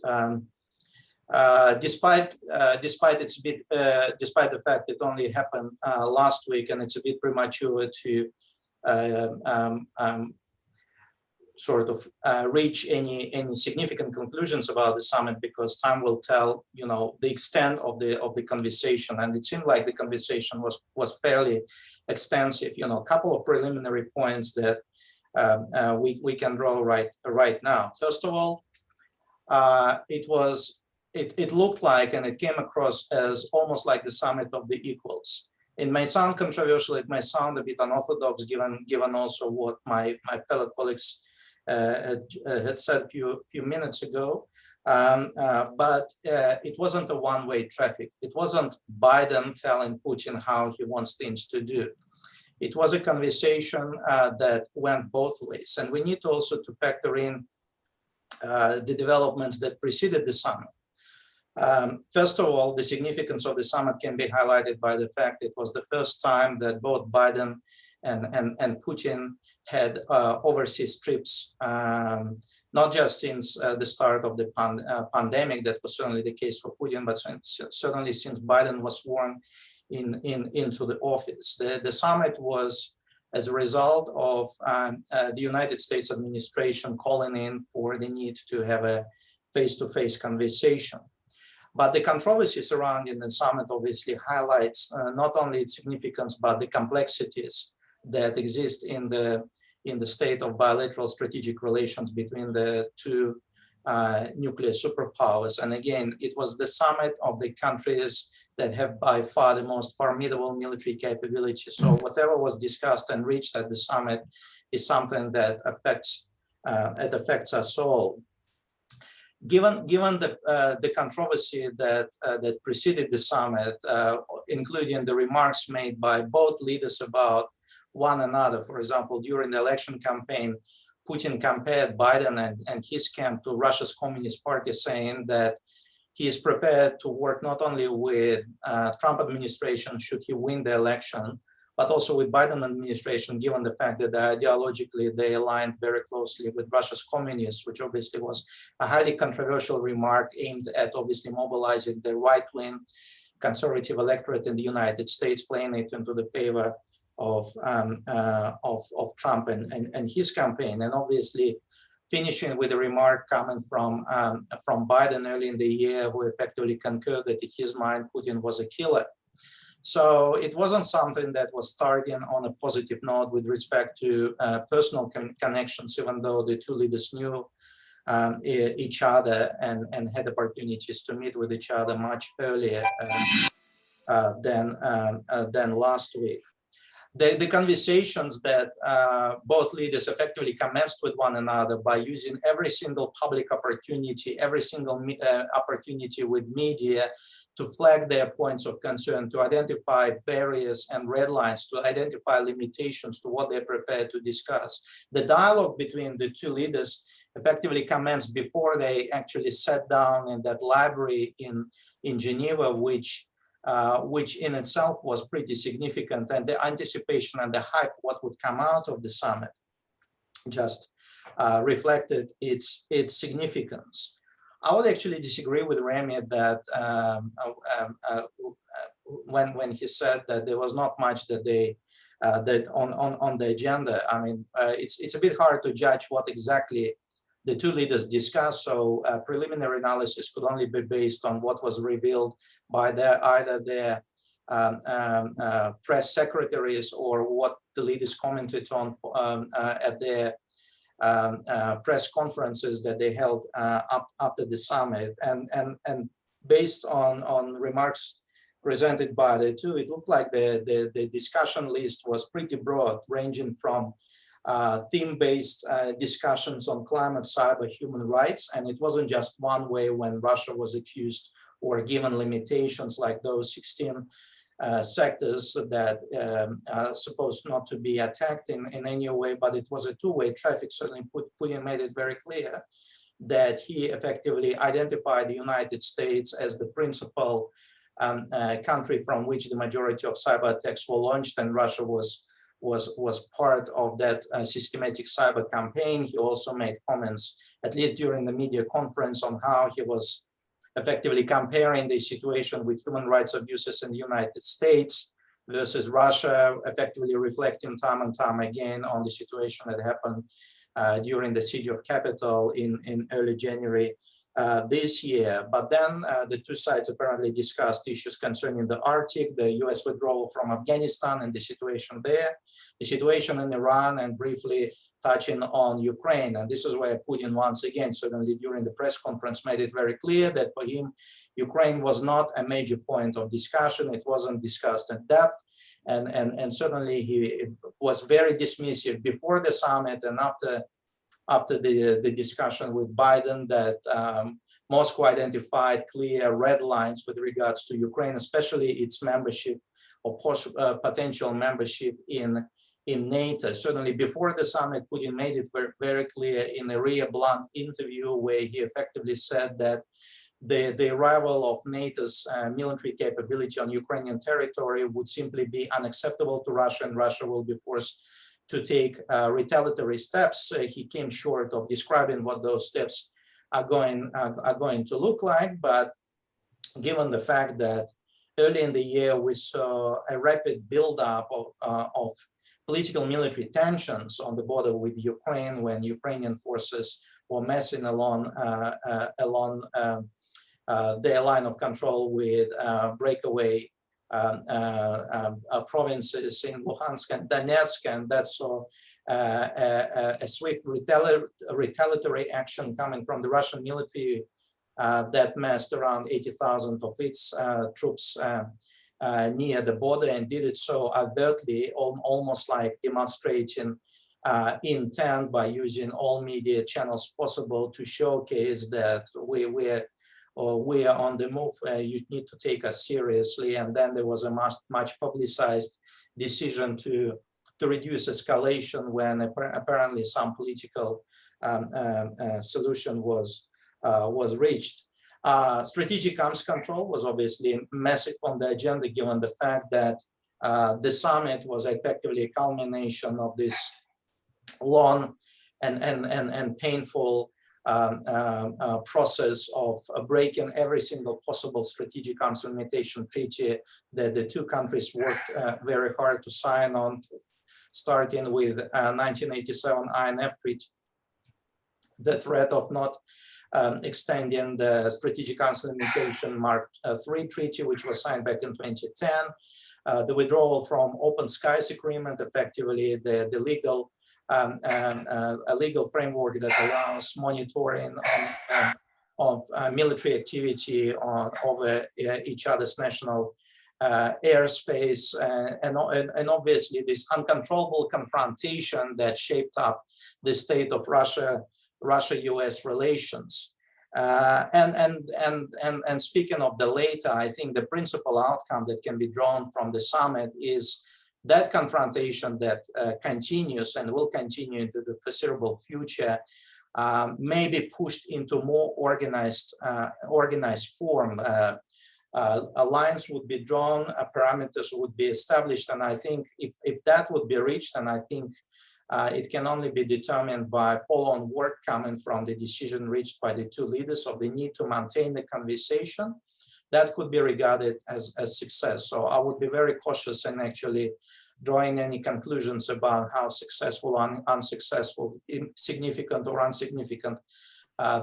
Despite the fact it only happened last week, and it's a bit premature to sort of reach any significant conclusions about the summit, because time will tell, you know, the extent of the conversation. And it seemed like the conversation was fairly extensive. You know, a couple of preliminary points that we can draw right now. First of all, it looked like, and it came across as almost like the summit of the equals. It may sound controversial, it may sound a bit unorthodox, given also what my fellow colleagues had said a few minutes ago, but it wasn't a one-way traffic. It wasn't Biden telling Putin how he wants things to do. It was a conversation that went both ways, and we need also to factor in the developments that preceded the summit. First of all, the significance of the summit can be highlighted by the fact it was the first time that both Biden and Putin had overseas trips, not just since the start of the pandemic. That was certainly the case for Putin, but certainly since Biden was sworn into the office. The summit was as a result of the United States administration calling in for the need to have a face-to-face conversation. But the controversy surrounding the summit obviously highlights not only its significance, but the complexities that exist in the state of bilateral strategic relations between the two nuclear superpowers. And again, it was the summit of the countries that have by far the most formidable military capability. So whatever was discussed and reached at the summit is something that affects us all. Given the controversy that preceded the summit, including the remarks made by both leaders about one another, for example, during the election campaign, Putin compared Biden and his camp to Russia's Communist Party, saying that he is prepared to work not only with Trump administration should he win the election, but also with Biden administration, given the fact that ideologically they aligned very closely with Russia's communists, which obviously was a highly controversial remark aimed at obviously mobilizing the right-wing conservative electorate in the United States, playing it into the favor of Trump and his campaign, and obviously finishing with a remark coming from Biden early in the year, who effectively concurred that in his mind Putin was a killer. So it wasn't something that was starting on a positive note with respect to personal connections, even though the two leaders knew each other and had opportunities to meet with each other much earlier than last week. The conversations that both leaders effectively commenced with one another by using every single public opportunity, every single opportunity with media to flag their points of concern, to identify barriers and red lines, to identify limitations to what they're prepared to discuss. The dialogue between the two leaders effectively commenced before they actually sat down in that library in Geneva, which in itself was pretty significant, and the anticipation and the hype what would come out of the summit just reflected its significance. I would actually disagree with Remy that when he said that there was not much that they that on the agenda. I mean, it's a bit hard to judge what exactly the two leaders discussed, so preliminary analysis could only be based on what was revealed by either their press secretaries or what the leaders commented on at their press conferences that they held after the summit. And based on remarks presented by the two, it looked like the discussion list was pretty broad, ranging from theme-based discussions on climate, cyber, human rights. And it wasn't just one way when Russia was accused or given limitations like those 16 sectors that are supposed not to be attacked in any way, but it was a two-way traffic. Certainly Putin made it very clear that he effectively identified the United States as the principal country from which the majority of cyber attacks were launched, and Russia was part of that systematic cyber campaign. He also made comments, at least during the media conference, on how he was effectively comparing the situation with human rights abuses in the United States versus Russia, effectively reflecting time and time again on the situation that happened during the siege of Capitol in early January this year. But then the two sides apparently discussed issues concerning the Arctic, the US withdrawal from Afghanistan and the situation there, the situation in Iran, and briefly touching on Ukraine. And this is where Putin once again, certainly during the press conference, made it very clear that for him, Ukraine was not a major point of discussion. It wasn't discussed in depth. And certainly he was very dismissive before the summit and after the discussion with Biden, that Moscow identified clear red lines with regards to Ukraine, especially its membership or potential membership in NATO. Certainly before the summit, Putin made it very, very clear in a Ria Blunt interview where he effectively said that the arrival of NATO's military capability on Ukrainian territory would simply be unacceptable to Russia, and Russia will be forced to take retaliatory steps. He came short of describing what those steps are going to look like, but given the fact that early in the year we saw a rapid buildup of political military tensions on the border with Ukraine when Ukrainian forces were messing along their line of control with breakaway provinces in Luhansk and Donetsk, and that saw a swift retaliatory action coming from the Russian military that massed around 80,000 of its troops near the border, and did it so overtly, almost like demonstrating intent by using all media channels possible to showcase that we are on the move. You need to take us seriously. And then there was a much publicized decision to reduce escalation when apparently some political solution was reached. Strategic arms control was obviously massive on the agenda, given the fact that the summit was effectively a culmination of this long and painful process of breaking every single possible strategic arms limitation treaty that the two countries worked very hard to sign on, starting with 1987 INF treaty, the threat of not extending the strategic arms limitation Mark III treaty, which was signed back in 2010, the withdrawal from Open Skies Agreement, effectively the legal a legal framework that allows monitoring of military activity over each other's national airspace, and obviously this uncontrollable confrontation that shaped up the state of Russia-US relations. And speaking of the later, I think the principal outcome that can be drawn from the summit is that confrontation that continues and will continue into the foreseeable future may be pushed into more organized form. A lines would be drawn, parameters would be established, and I think if that would be reached, and I think it can only be determined by follow-on work coming from the decision reached by the two leaders of the need to maintain the conversation, that could be regarded as success. So I would be very cautious in actually drawing any conclusions about how successful or unsuccessful, significant or insignificant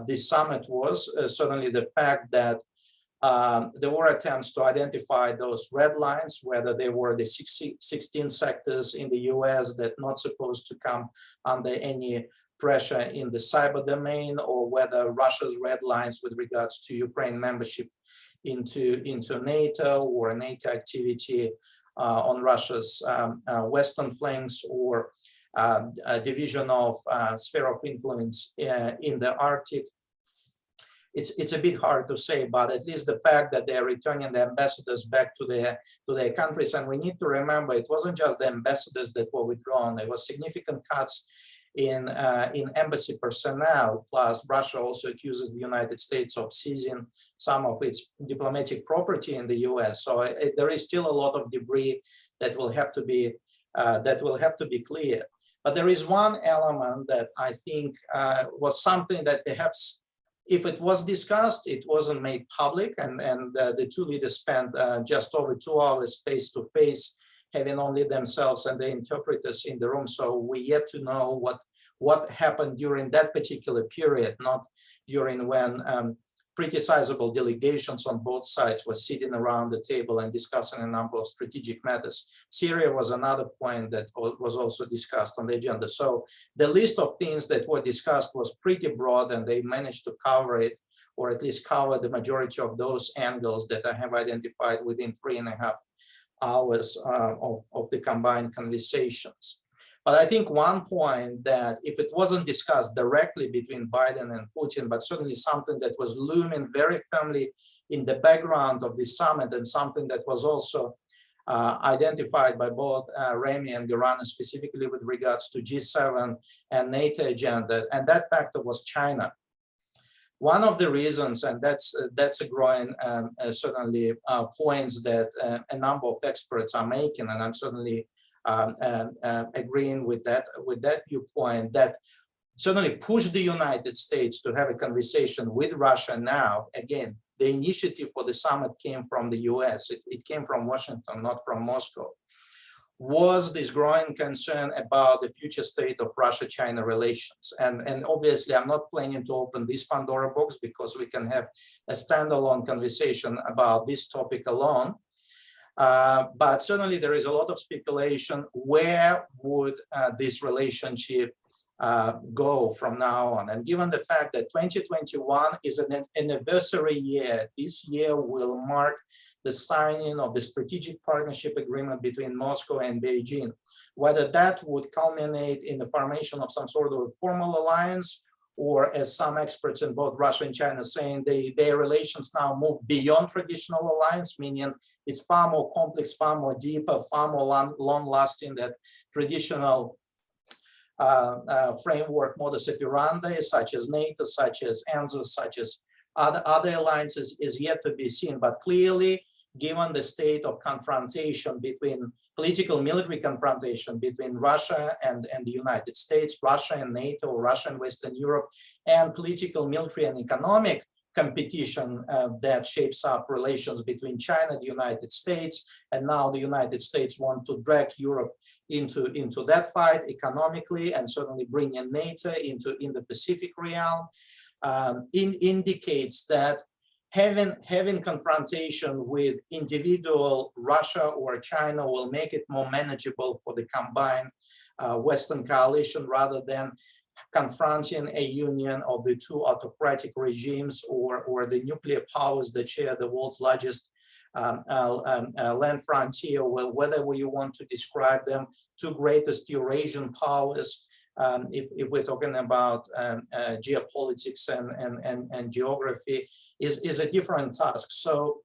this summit was. Certainly the fact that there were attempts to identify those red lines, whether they were the 16 sectors in the US that not supposed to come under any pressure in the cyber domain, or whether Russia's red lines with regards to Ukraine membership into NATO, or NATO activity on Russia's western flanks, or a division of sphere of influence in the Arctic. It's a bit hard to say, but at least the fact that they're returning the ambassadors back to their countries, and we need to remember it wasn't just the ambassadors that were withdrawn. There was significant cuts in embassy personnel. Plus, Russia also accuses the United States of seizing some of its diplomatic property in the US. So there is still a lot of debris that will have to be cleared. But there is one element that I think was something that perhaps, if it was discussed, it wasn't made public, and the two leaders spent just over 2 hours face to face, having only themselves and the interpreters in the room. So we yet to know what happened during that particular period, not during when pretty sizable delegations on both sides were sitting around the table and discussing a number of strategic matters. Syria was another point that was also discussed on the agenda. So the list of things that were discussed was pretty broad, and they managed to cover it, or at least cover the majority of those angles that I have identified within 3.5 hours of the combined conversations. But I think one point that, if it wasn't discussed directly between Biden and Putin, but certainly something that was looming very firmly in the background of the summit, and something that was also identified by both Remy and Garana, specifically with regards to G7 and NATO agenda, and that factor was China. One of the reasons, and that's a growing certainly points that a number of experts are making, and I'm certainly agreeing with that viewpoint, that certainly pushed the United States to have a conversation with Russia now. Again, the initiative for the summit came from the US. It came from Washington, not from Moscow. Was this growing concern about the future state of Russia-China relations. And obviously, I'm not planning to open this Pandora box, because we can have a standalone conversation about this topic alone. But certainly there is a lot of speculation. Where would this relationship go from now on. And given the fact that 2021 is an anniversary year, this year will mark the signing of the strategic partnership agreement between Moscow and Beijing. Whether that would culminate in the formation of some sort of a formal alliance, or as some experts in both Russia and China saying their relations now move beyond traditional alliance, meaning it's far more complex, far more deeper, far more long-lasting than traditional framework modus operandi, such as NATO, such as ESAANZ, such as other alliances, is yet to be seen. But clearly, given the state of confrontation between political military confrontation between Russia and the United States, Russia and NATO, Russia and Western Europe, and political military and economic competition that shapes up relations between China, the United States, and now the United States want to drag Europe into that fight economically, and certainly bring in NATO into Indo-Pacific realm, indicates that having confrontation with individual Russia or China will make it more manageable for the combined Western coalition, rather than confronting a union of the two autocratic regimes or the nuclear powers that share the world's largest land frontier, well, whether you want to describe them, two greatest Eurasian powers, if we're talking about geopolitics and geography, is a different task. So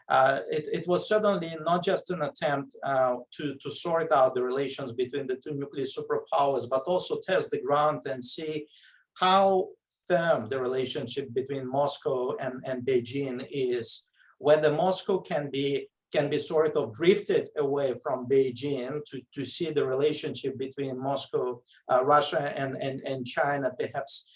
it was certainly not just an attempt to sort out the relations between the two nuclear superpowers, but also test the ground and see how firm the relationship between Moscow and Beijing is, whether Moscow can be sort of drifted away from Beijing to see the relationship between Moscow, Russia and China perhaps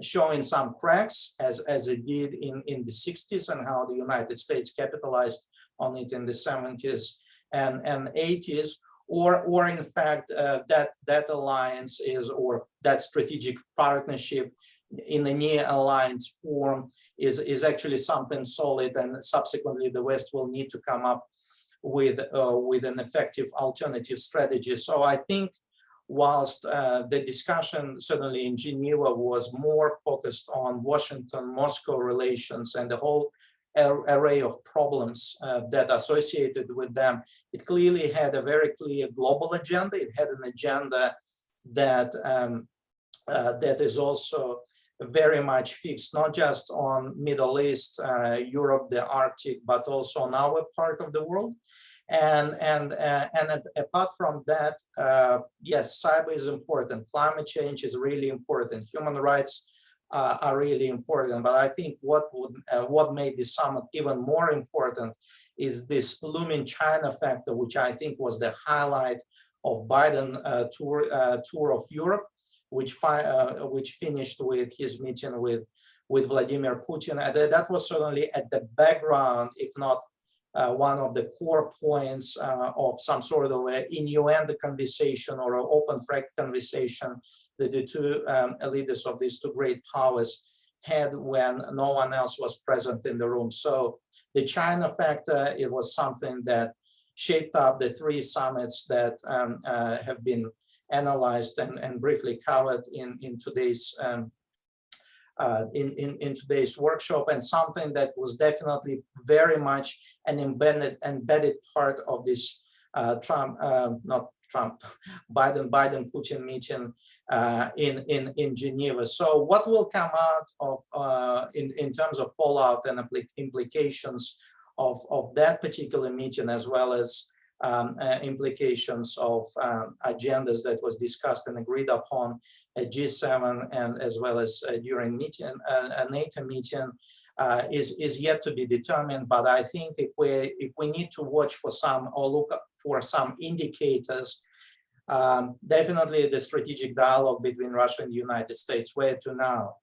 showing some cracks as it did in the 60s, and how the United States capitalized on it in the 70s and 80s, or in fact that alliance or that strategic partnership in the near alliance form is actually something solid, and subsequently the West will need to come up with an effective alternative strategy. So I think whilst the discussion certainly in Geneva was more focused on Washington-Moscow relations and the whole array of problems that associated with them, it clearly had a very clear global agenda. It had an agenda that that is also very much fixed, not just on Middle East, Europe, the Arctic, but also on our part of the world. And apart from that, yes, cyber is important. Climate change is really important. Human rights are really important. But I think what made this summit even more important is this looming China factor, which I think was the highlight of Biden tour of Europe, which finished with his meeting with Vladimir Putin. And that was certainly at the background, if not one of the core points of some sort of an innuendo conversation or an open track conversation that the two leaders of these two great powers had when no one else was present in the room. So the China factor, it was something that shaped up the three summits that have been analyzed and briefly covered in today's in today's workshop, and something that was definitely very much an embedded part of this Biden-Putin meeting in Geneva. So what will come out of in terms of fallout and implications of that particular meeting, as well as implications of agendas that was discussed and agreed upon at G7 and as well as during a NATO meeting is yet to be determined. But I think if we need to watch for some or look for some indicators, definitely the strategic dialogue between Russia and the United States, where to now?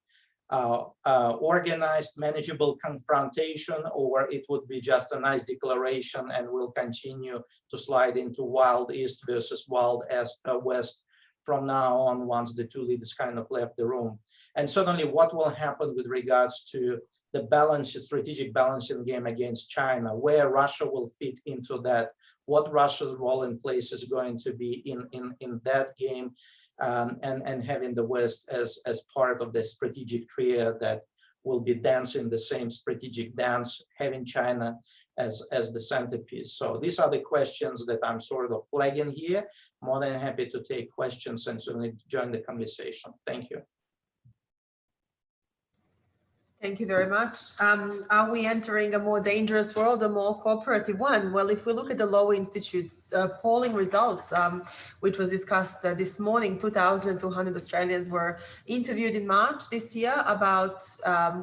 Organized, manageable confrontation, or it would be just a nice declaration and we'll continue to slide into wild east versus wild west from now on, once the two leaders kind of left the room. And certainly what will happen with regards to the strategic balancing game against China, where Russia will fit into that, what Russia's role in place is going to be in that game, and having the West as part of the strategic trio that will be dancing the same strategic dance, having China as the centerpiece. So these are the questions that I'm sort of flagging here. More than happy to take questions and certainly join the conversation. Thank you. Thank you very much. Are we entering a more dangerous world, a more cooperative one? Well, if we look at the Lowy Institute's polling results, which was discussed this morning, 2,200 Australians were interviewed in March this year about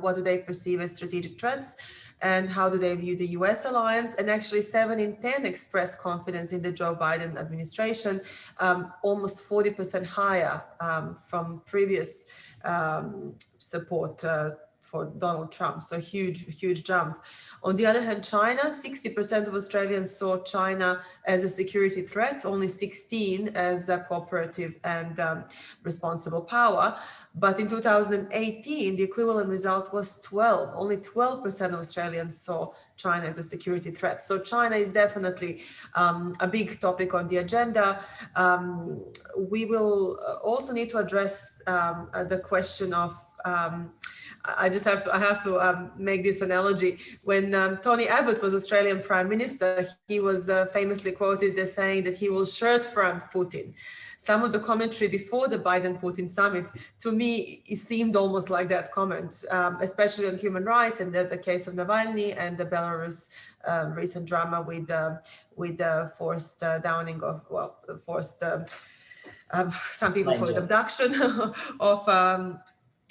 what do they perceive as strategic threats and how do they view the US alliance. And actually 7 in 10 expressed confidence in the Joe Biden administration, almost 40% higher from previous support for Donald Trump, so huge jump. On the other hand, China, 60% of Australians saw China as a security threat, only 16 as a cooperative and responsible power. But in 2018, the equivalent result was 12. Only 12% of Australians saw China as a security threat. So China is definitely a big topic on the agenda. We will also need to address the question of I have to make this analogy. When Tony Abbott was Australian Prime Minister, he was famously quoted as saying that he will shirt front Putin. Some of the commentary before the Biden-Putin summit, to me, it seemed almost like that comment, especially on human rights and the case of Navalny and the Belarus recent drama with the forced downing of, well, forced, some people call it abduction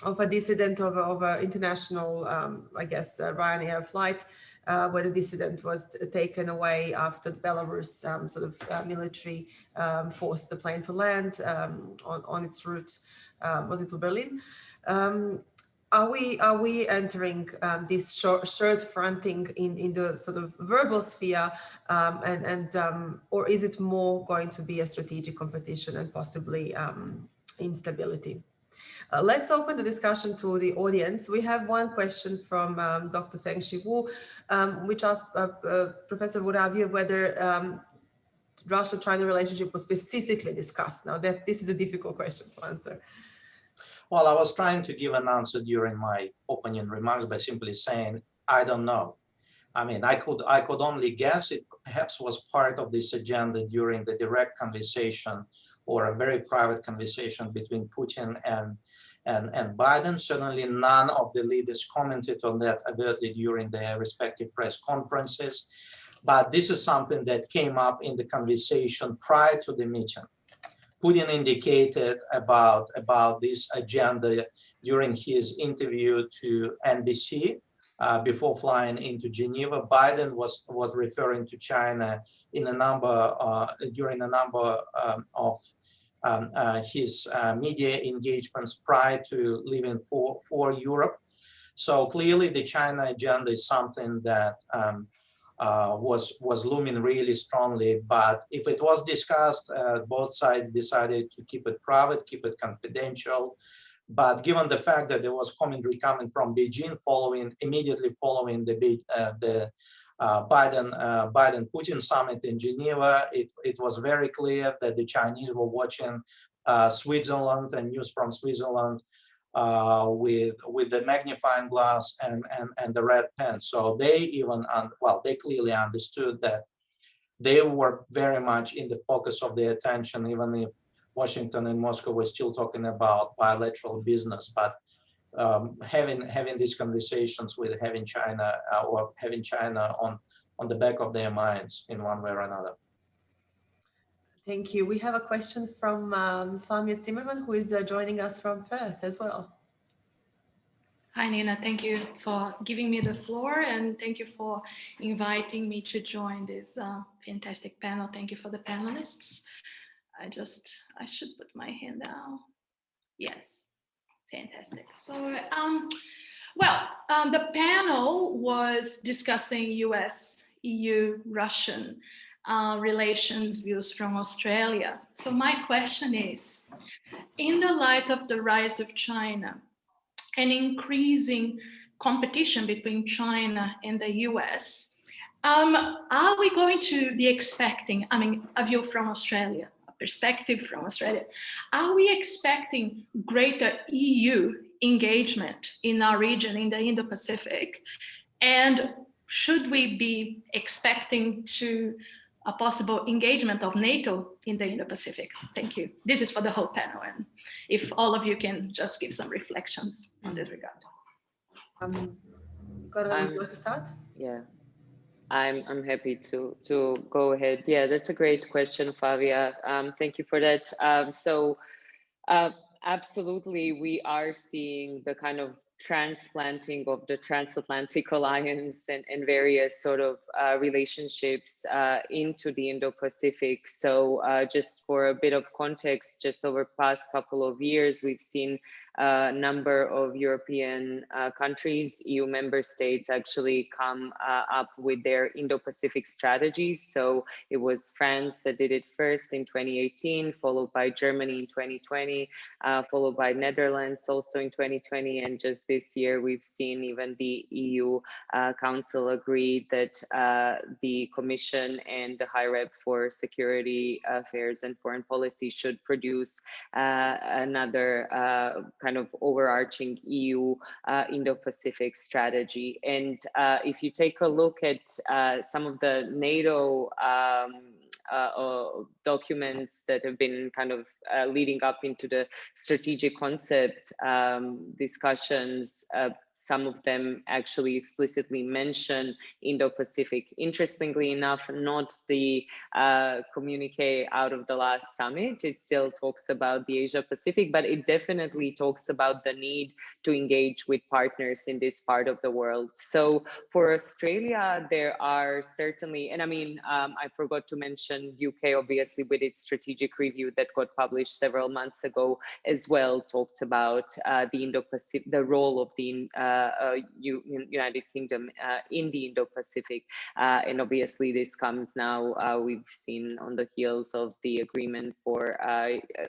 of a dissident of an international, I guess, Ryanair flight, where the dissident was taken away after the Belarus military forced the plane to land on its route, was it to Berlin? Are we entering this shirt fronting in the sort of verbal sphere, or is it more going to be a strategic competition and possibly instability? Let's open the discussion to the audience. We have one question from Dr. Fengxi Wu, which asked Professor Muraviev whether Russia-China relationship was specifically discussed. Now, this is a difficult question to answer. Well, I was trying to give an answer during my opening remarks by simply saying, I don't know. I mean, I could only guess it perhaps was part of this agenda during the direct conversation or a very private conversation between Putin and Biden. Certainly none of the leaders commented on that overtly during their respective press conferences. But this is something that came up in the conversation prior to the meeting. Putin indicated about this agenda during his interview to NBC before flying into Geneva. Biden was referring to China in a number during a number of his media engagements prior to leaving for Europe. So clearly the China agenda is something that was looming really strongly, but if it was discussed, both sides decided to keep it private, keep it confidential. But given the fact that there was commentary coming from Beijing immediately following the Biden-Putin summit in Geneva, it was very clear that the Chinese were watching Switzerland and news from Switzerland with the magnifying glass and the red pen. So they they clearly understood that they were very much in the focus of their attention, even if Washington and Moscow were still talking about bilateral business. But having these conversations with having China on the back of their minds in one way or another. Thank you. We have a question from Flamia Zimmerman, who is joining us from Perth as well. Hi, Nina. Thank you for giving me the floor, and thank you for inviting me to join this fantastic panel. Thank you for the panelists. I should put my hand down. Yes, fantastic. So, the panel was discussing US, EU, Russian relations views from Australia. So my question is, in the light of the rise of China and increasing competition between China and the US, are we going to be expecting, a view from Australia, a perspective from Australia. Are we expecting greater EU engagement in our region, in the Indo-Pacific? And should we be expecting a possible engagement of NATO in the Indo-Pacific? Thank you. This is for the whole panel, and if all of you can just give some reflections on this regard. Would you like to start? Yeah, I'm happy to go ahead. Yeah, that's a great question, Flavia. Thank you for that. Absolutely, we are seeing the kind of transplanting of the transatlantic alliance and various sort of relationships into the Indo-Pacific. So just for a bit of context, just over past couple of years, we've seen a number of European countries, EU member states, actually come up with their Indo-Pacific strategies. So it was France that did it first in 2018, followed by Germany in 2020, followed by Netherlands also in 2020, and just this year we've seen even the EU Council agree that the Commission and the High Rep for Security Affairs and Foreign Policy should produce another kind of overarching EU Indo-Pacific strategy. And if you take a look at some of the NATO documents that have been kind of leading up into the strategic concept discussions, some of them actually explicitly mention Indo-Pacific. Interestingly enough, not the communique out of the last summit. It still talks about the Asia-Pacific, but it definitely talks about the need to engage with partners in this part of the world. So for Australia, there are certainly, and I mean, I forgot to mention UK, obviously, with its strategic review that got published several months ago as well, talked about the Indo-Pacific, the role of the United Kingdom in the Indo-Pacific, and obviously this comes now. We've seen on the heels of the agreement for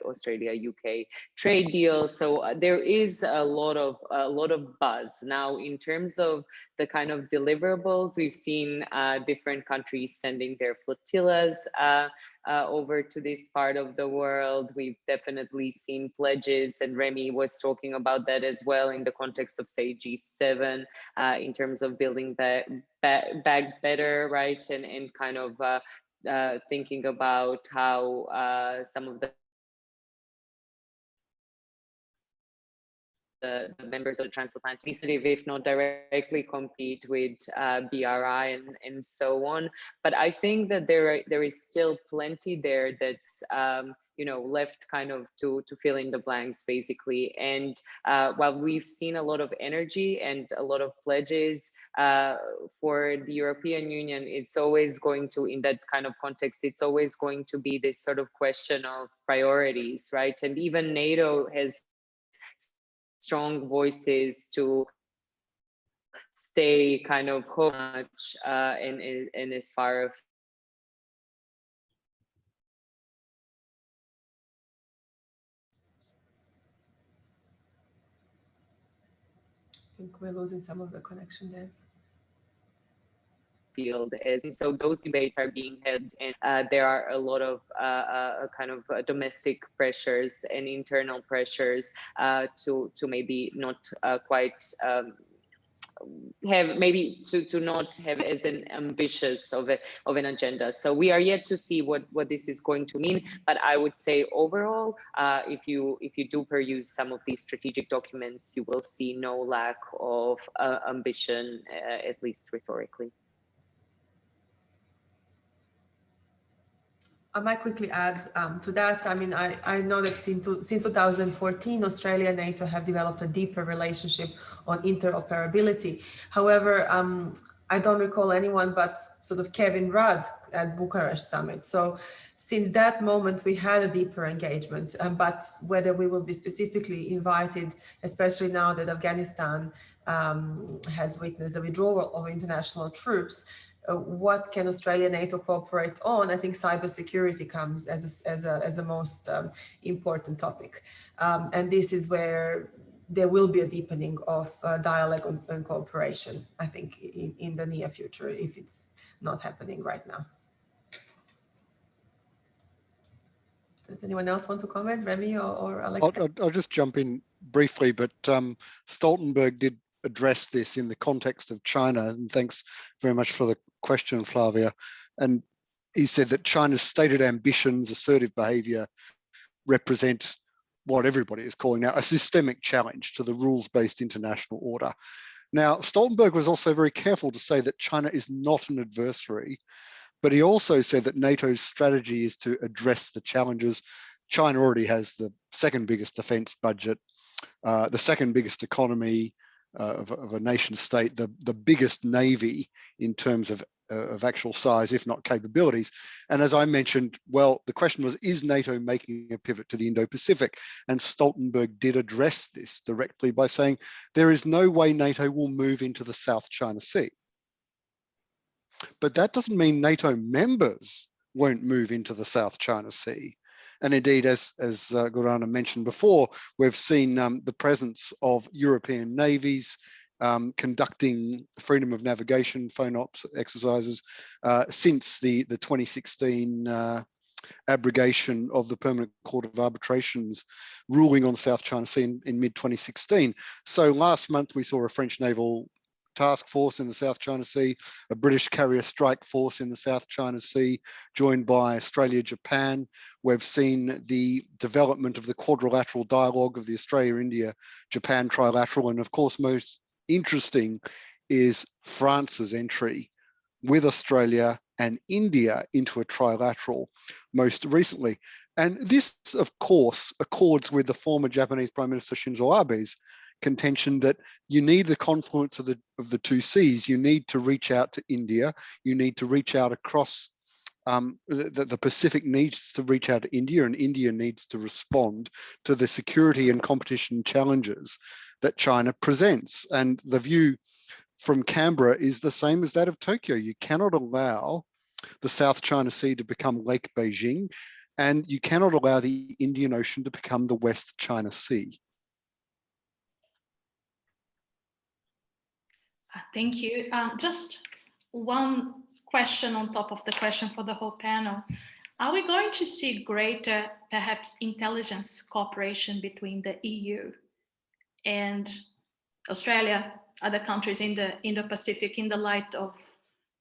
Australia-UK trade deal. So there is a lot of buzz now in terms of the kind of deliverables. We've seen different countries sending their flotillas over to this part of the world. We've definitely seen pledges, and Remy was talking about that as well in the context of, say, G7, in terms of building back better, right? And kind of thinking about how some of the members of the transatlantic initiative, if not directly, compete with BRI and so on. But I think that there is still plenty there that's you know, left kind of to fill in the blanks, basically. And while we've seen a lot of energy and a lot of pledges for the European Union, it's always going to, in that kind of context, it's always going to be this sort of question of priorities, right? And even NATO has strong voices to stay kind of much and as far as I think we're losing some of the connection there. Field is, and so those debates are being held, and there are a lot of kind of domestic pressures and internal pressures to maybe not quite have, maybe to not have as an ambitious of an agenda. So we are yet to see what this is going to mean. But I would say overall, if you do peruse some of these strategic documents, you will see no lack of ambition, at least rhetorically. I might quickly add to that. I mean, I know that since 2014, Australia and NATO have developed a deeper relationship on interoperability. However, I don't recall anyone but sort of Kevin Rudd at Bucharest summit. So since that moment, we had a deeper engagement, but whether we will be specifically invited, especially now that Afghanistan has witnessed the withdrawal of international troops, what can Australia and NATO cooperate on? I think cybersecurity comes as a most important topic. And this is where there will be a deepening of dialogue and cooperation, I think, in the near future, if it's not happening right now. Does anyone else want to comment, Remy or Alex? I'll just jump in briefly, but Stoltenberg did address this in the context of China, and thanks very much for the question, Flavia. And he said that China's stated ambitions, assertive behavior, represent what everybody is calling now a systemic challenge to the rules-based international order. Now, Stoltenberg was also very careful to say that China is not an adversary, but he also said that NATO's strategy is to address the challenges. China already has the second biggest defense budget, the second biggest economy of a nation state, the biggest navy in terms of actual size, if not capabilities. And as I mentioned, well, the question was, is NATO making a pivot to the Indo-Pacific? And Stoltenberg did address this directly by saying, there is no way NATO will move into the South China Sea. But that doesn't mean NATO members won't move into the South China Sea. And indeed, as Gorana mentioned before, we've seen the presence of European navies conducting freedom of navigation phone ops exercises since the 2016 abrogation of the Permanent Court of Arbitration's ruling on South China Sea in mid-2016. So last month, we saw a French naval task force in the South China Sea, a British carrier strike force in the South China Sea, joined by Australia, Japan. We've seen the development of the quadrilateral dialogue of the Australia, India, Japan trilateral. And of course, most interesting is France's entry with Australia and India into a trilateral most recently. And this, of course, accords with the former Japanese Prime Minister Shinzo Abe's contention that you need the confluence of the two seas. You need to reach out to India. You need to reach out across the Pacific needs to reach out to India, and India needs to respond to the security and competition challenges that China presents. And the view from Canberra is the same as that of Tokyo. You cannot allow the South China Sea to become Lake Beijing, and you cannot allow the Indian Ocean to become the West China Sea. Thank you. Just one question on top of the question for the whole panel. Are we going to see greater, perhaps, intelligence cooperation between the EU and Australia, other countries in the Indo-Pacific, in the light of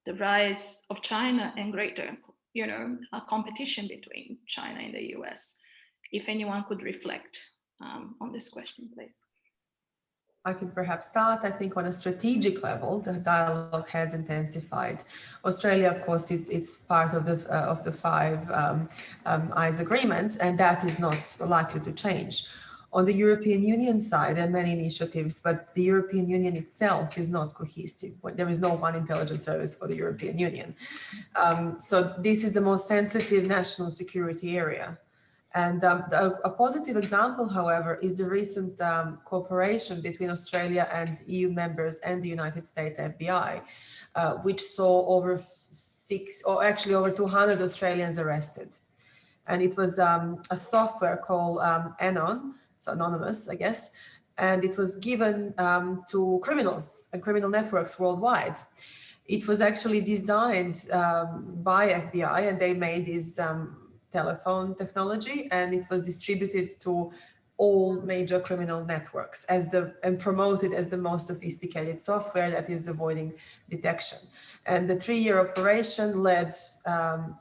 the rise of China and greater, competition between China and the US? If anyone could reflect on this question, please. I could perhaps start. I think on a strategic level, the dialogue has intensified. Australia, of course, it's part of the Five Eyes Agreement, and that is not likely to change. On the European Union side, there are many initiatives, but the European Union itself is not cohesive. There is no one intelligence service for the European Union. So this is the most sensitive national security area. And a positive example, however, is the recent cooperation between Australia and EU members and the United States FBI, which saw over 200 Australians arrested. And it was a software called Anon, so anonymous, I guess, and it was given to criminals and criminal networks worldwide. It was actually designed by FBI, and they made this telephone technology, and it was distributed to all major criminal networks and promoted as the most sophisticated software that is avoiding detection. And the 3-year operation led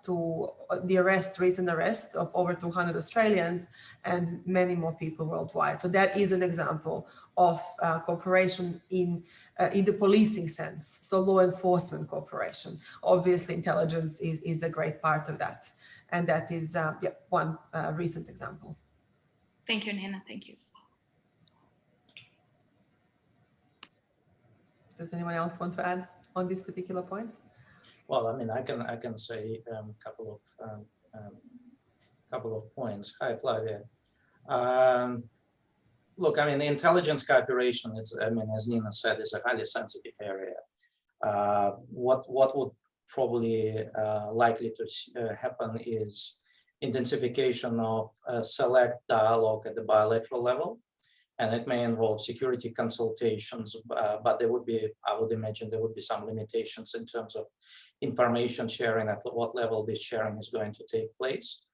to the recent arrest of over 200 Australians and many more people worldwide. So that is an example of cooperation in the policing sense. So law enforcement cooperation. Obviously, intelligence is a great part of that. And that is one recent example. Thank you, Nina. Thank you. Does anyone else want to add on this particular point? Well, I mean, I can say a couple of points. Hi, Flavia. Look, I mean, the intelligence cooperation, as Nina said, is a highly sensitive area. What would probably likely to happen is intensification of select dialogue at the bilateral level, and it may involve security consultations, but there would be, I would imagine, there would be some limitations in terms of information sharing, at what level this sharing is going to take place.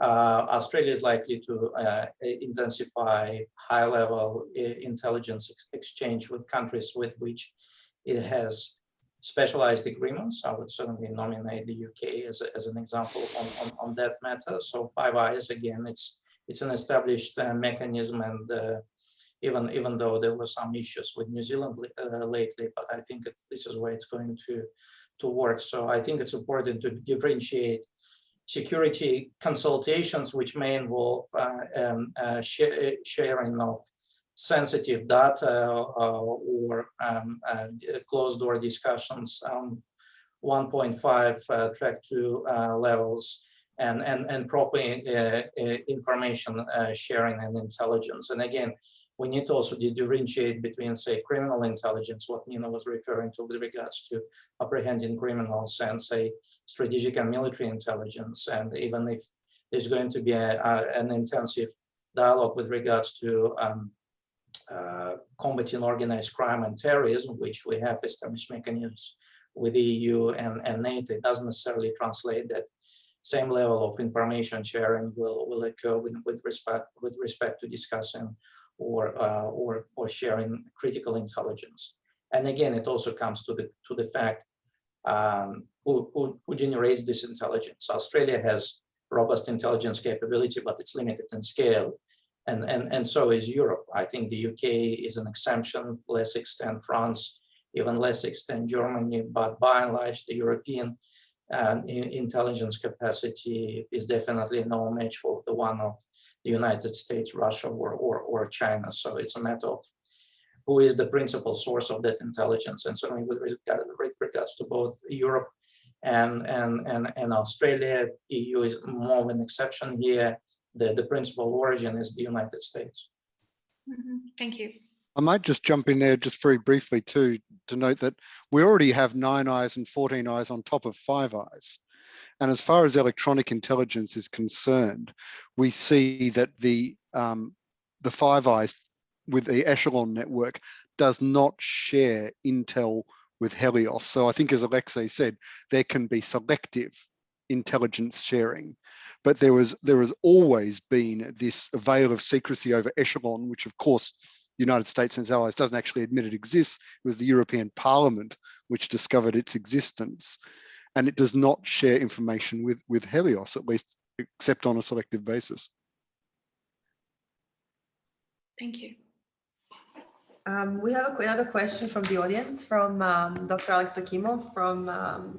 Australia is likely to intensify high-level intelligence exchange with countries with which it has specialized agreements. I would certainly nominate the UK as an example on that matter. So Five Eyes, again, it's an established mechanism, and even though there were some issues with New Zealand lately, but I think this is where it's going to work. So I think it's important to differentiate security consultations, which may involve sharing of sensitive data or closed door discussions, 1.5 track 2 levels, and proper information sharing and intelligence. And again, we need to also differentiate between, say, criminal intelligence, what Nina was referring to with regards to apprehending criminals, and say strategic and military intelligence. And even if there's going to be an intensive dialogue with regards to combating organized crime and terrorism, which we have established mechanisms with the EU and NATO, it doesn't necessarily translate that same level of information sharing will occur with respect to discussing or sharing critical intelligence. And again, it also comes to the fact who generates this intelligence. Australia has robust intelligence capability, but it's limited in scale. And so is Europe. I think the UK is an exception, less extent France, even less extent Germany, but by and large, the European intelligence capacity is definitely no match for the one of the United States, Russia, or China. So it's a matter of who is the principal source of that intelligence. And certainly with regards to both Europe and Australia, EU is more of an exception here. The principal origin is the United States. Mm-hmm. Thank you. I might just jump in there just very briefly too, to note that we already have 9 eyes and 14 eyes on top of 5 eyes. And as far as electronic intelligence is concerned, we see that the 5 eyes with the Echelon network does not share intel with Helios. So I think, as Alexei said, there can be selective intelligence sharing, but there has always been this veil of secrecy over Echelon, which of course the United States and its allies doesn't actually admit it exists. It was the European Parliament which discovered its existence, and it does not share information with Helios, at least except on a selective basis. Thank you. We have another question from the audience, from Dr. Alex Akimov from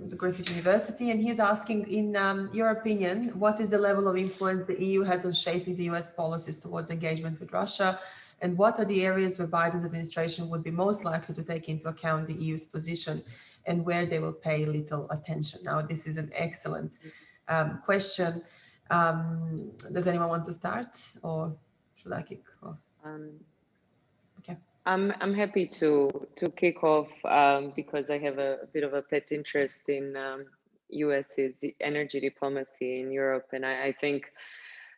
the Griffith University, and he's asking, in your opinion, what is the level of influence the EU has on shaping the US policies towards engagement with Russia, and what are the areas where Biden's administration would be most likely to take into account the EU's position and where they will pay little attention? Now, this is an excellent question. Does anyone want to start, or should I kick off? Okay. I'm happy to kick off because I have a bit of a pet interest in US's energy diplomacy in Europe, and I think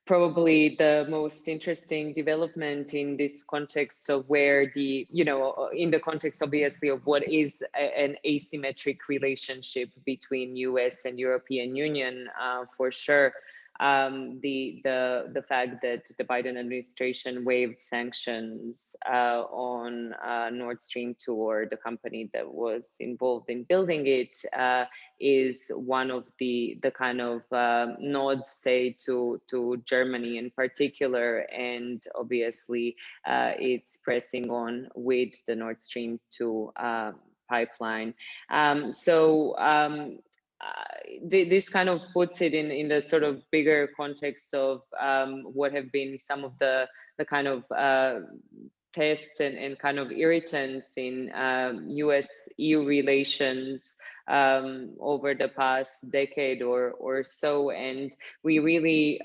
probably the most interesting development in this context of where in the context obviously of what is an asymmetric relationship between US and European Union, for sure. The fact that the Biden administration waived sanctions on Nord Stream 2, or the company that was involved in building it, is one of the kind of nods, say, to Germany in particular, and obviously it's pressing on with the Nord Stream 2 pipeline. This kind of puts it in the sort of bigger context of what have been some of the kind of tests and kind of irritants in US-EU relations over the past decade or so. And we really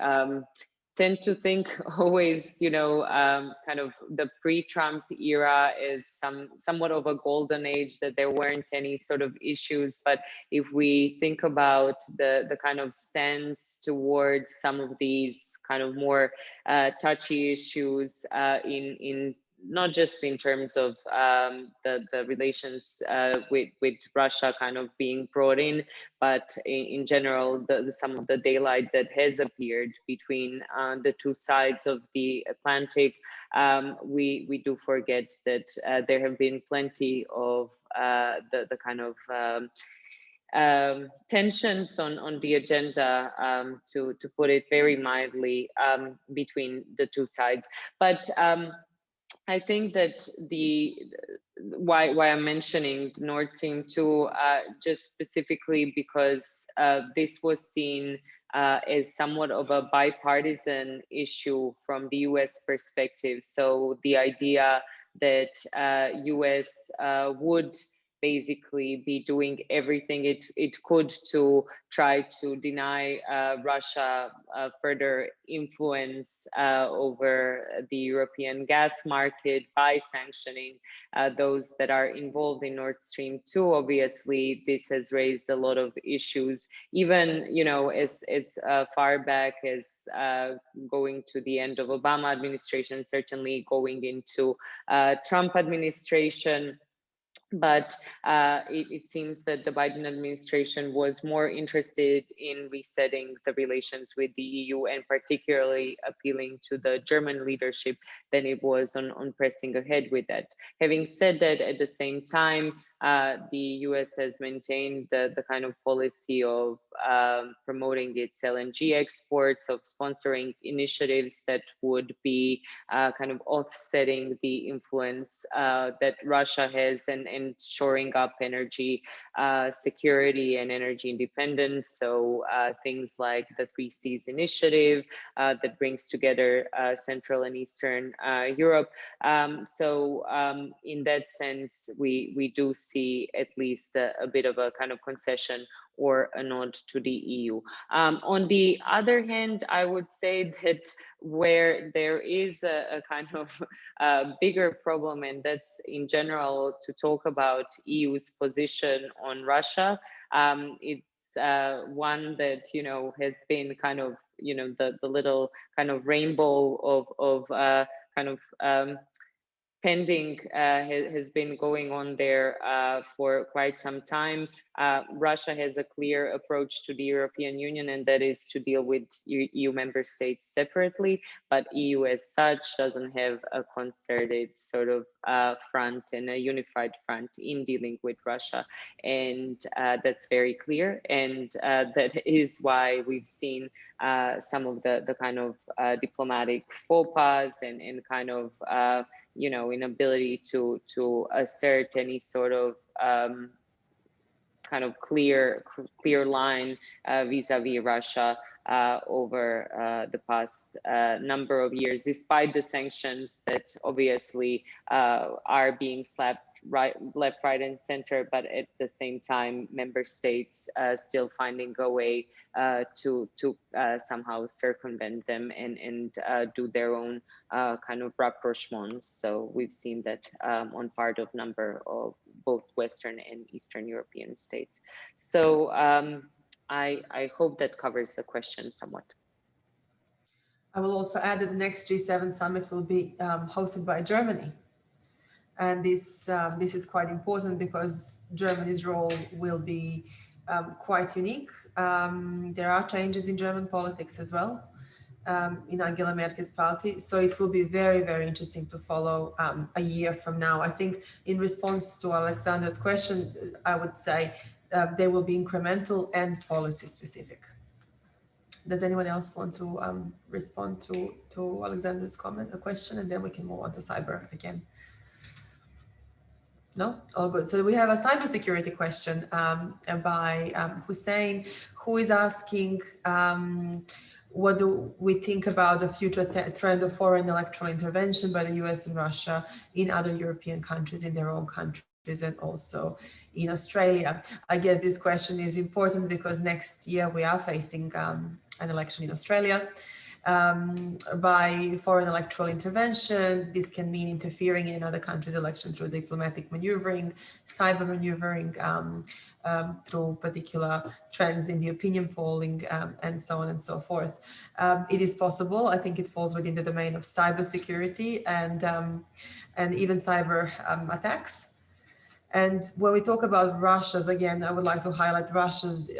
tend to think always, kind of the pre-Trump era is somewhat of a golden age, that there weren't any sort of issues. But if we think about the kind of stance towards some of these kind of more touchy issues in not just in terms of the relations with Russia kind of being brought in, but in general, some of the daylight that has appeared between the two sides of the Atlantic. We do forget that there have been plenty of the kind of tensions on the agenda, to put it very mildly, between the two sides. But I think that why I'm mentioning Nord Stream 2 just specifically because this was seen as somewhat of a bipartisan issue from the US perspective. So the idea that US would basically be doing everything it could to try to deny Russia further influence over the European gas market by sanctioning those that are involved in Nord Stream 2. Obviously, this has raised a lot of issues, even as far back as going to the end of Obama administration, certainly going into Trump administration. But it seems that the Biden administration was more interested in resetting the relations with the EU and particularly appealing to the German leadership than it was on pressing ahead with that. Having said that, at the same time, the US has maintained the kind of policy of promoting its LNG exports, of sponsoring initiatives that would be kind of offsetting the influence that Russia has and shoring up energy security and energy independence. So things like the Three Seas Initiative that brings together Central and Eastern Europe. So in that sense, we do see at least a bit of a kind of concession or a nod to the EU. On the other hand, I would say that where there is a kind of bigger problem, and that's in general to talk about EU's position on Russia, it's one that has been kind of the little kind of rainbow of kind of pending has been going on there for quite some time. Russia has a clear approach to the European Union, and that is to deal with EU member states separately, but EU as such doesn't have a concerted sort of front and a unified front in dealing with Russia. And that's very clear. And that is why we've seen some of the kind of diplomatic faux pas and kind of inability to assert any sort of kind of clear line vis-a-vis Russia over the past number of years, despite the sanctions that obviously are being slapped left, right, and center, but at the same time, member states still finding a way to somehow circumvent them and do their own kind of rapprochements. So we've seen that on part of number of both Western and Eastern European states. So I hope that covers the question somewhat. I will also add that the next G7 summit will be hosted by Germany. And this is quite important because Germany's role will be quite unique. There are changes in German politics as well, in Angela Merkel's party. So it will be very, very interesting to follow a year from now. I think in response to Alexander's question, I would say they will be incremental and policy specific. Does anyone else want to respond to Alexander's question, and then we can move on to cyber again? No? All good. So we have a cybersecurity question by Hussein, who is asking, what do we think about the future trend of foreign electoral intervention by the US and Russia in other European countries, in their own countries, and also in Australia? I guess this question is important because next year we are facing an election in Australia. By foreign electoral intervention, this can mean interfering in another country's election through diplomatic maneuvering, cyber maneuvering, through particular trends in the opinion polling, and so on and so forth. It is possible. I think it falls within the domain of cybersecurity, and even cyber attacks. And when we talk about Russia's, again, I would like to highlight Russia's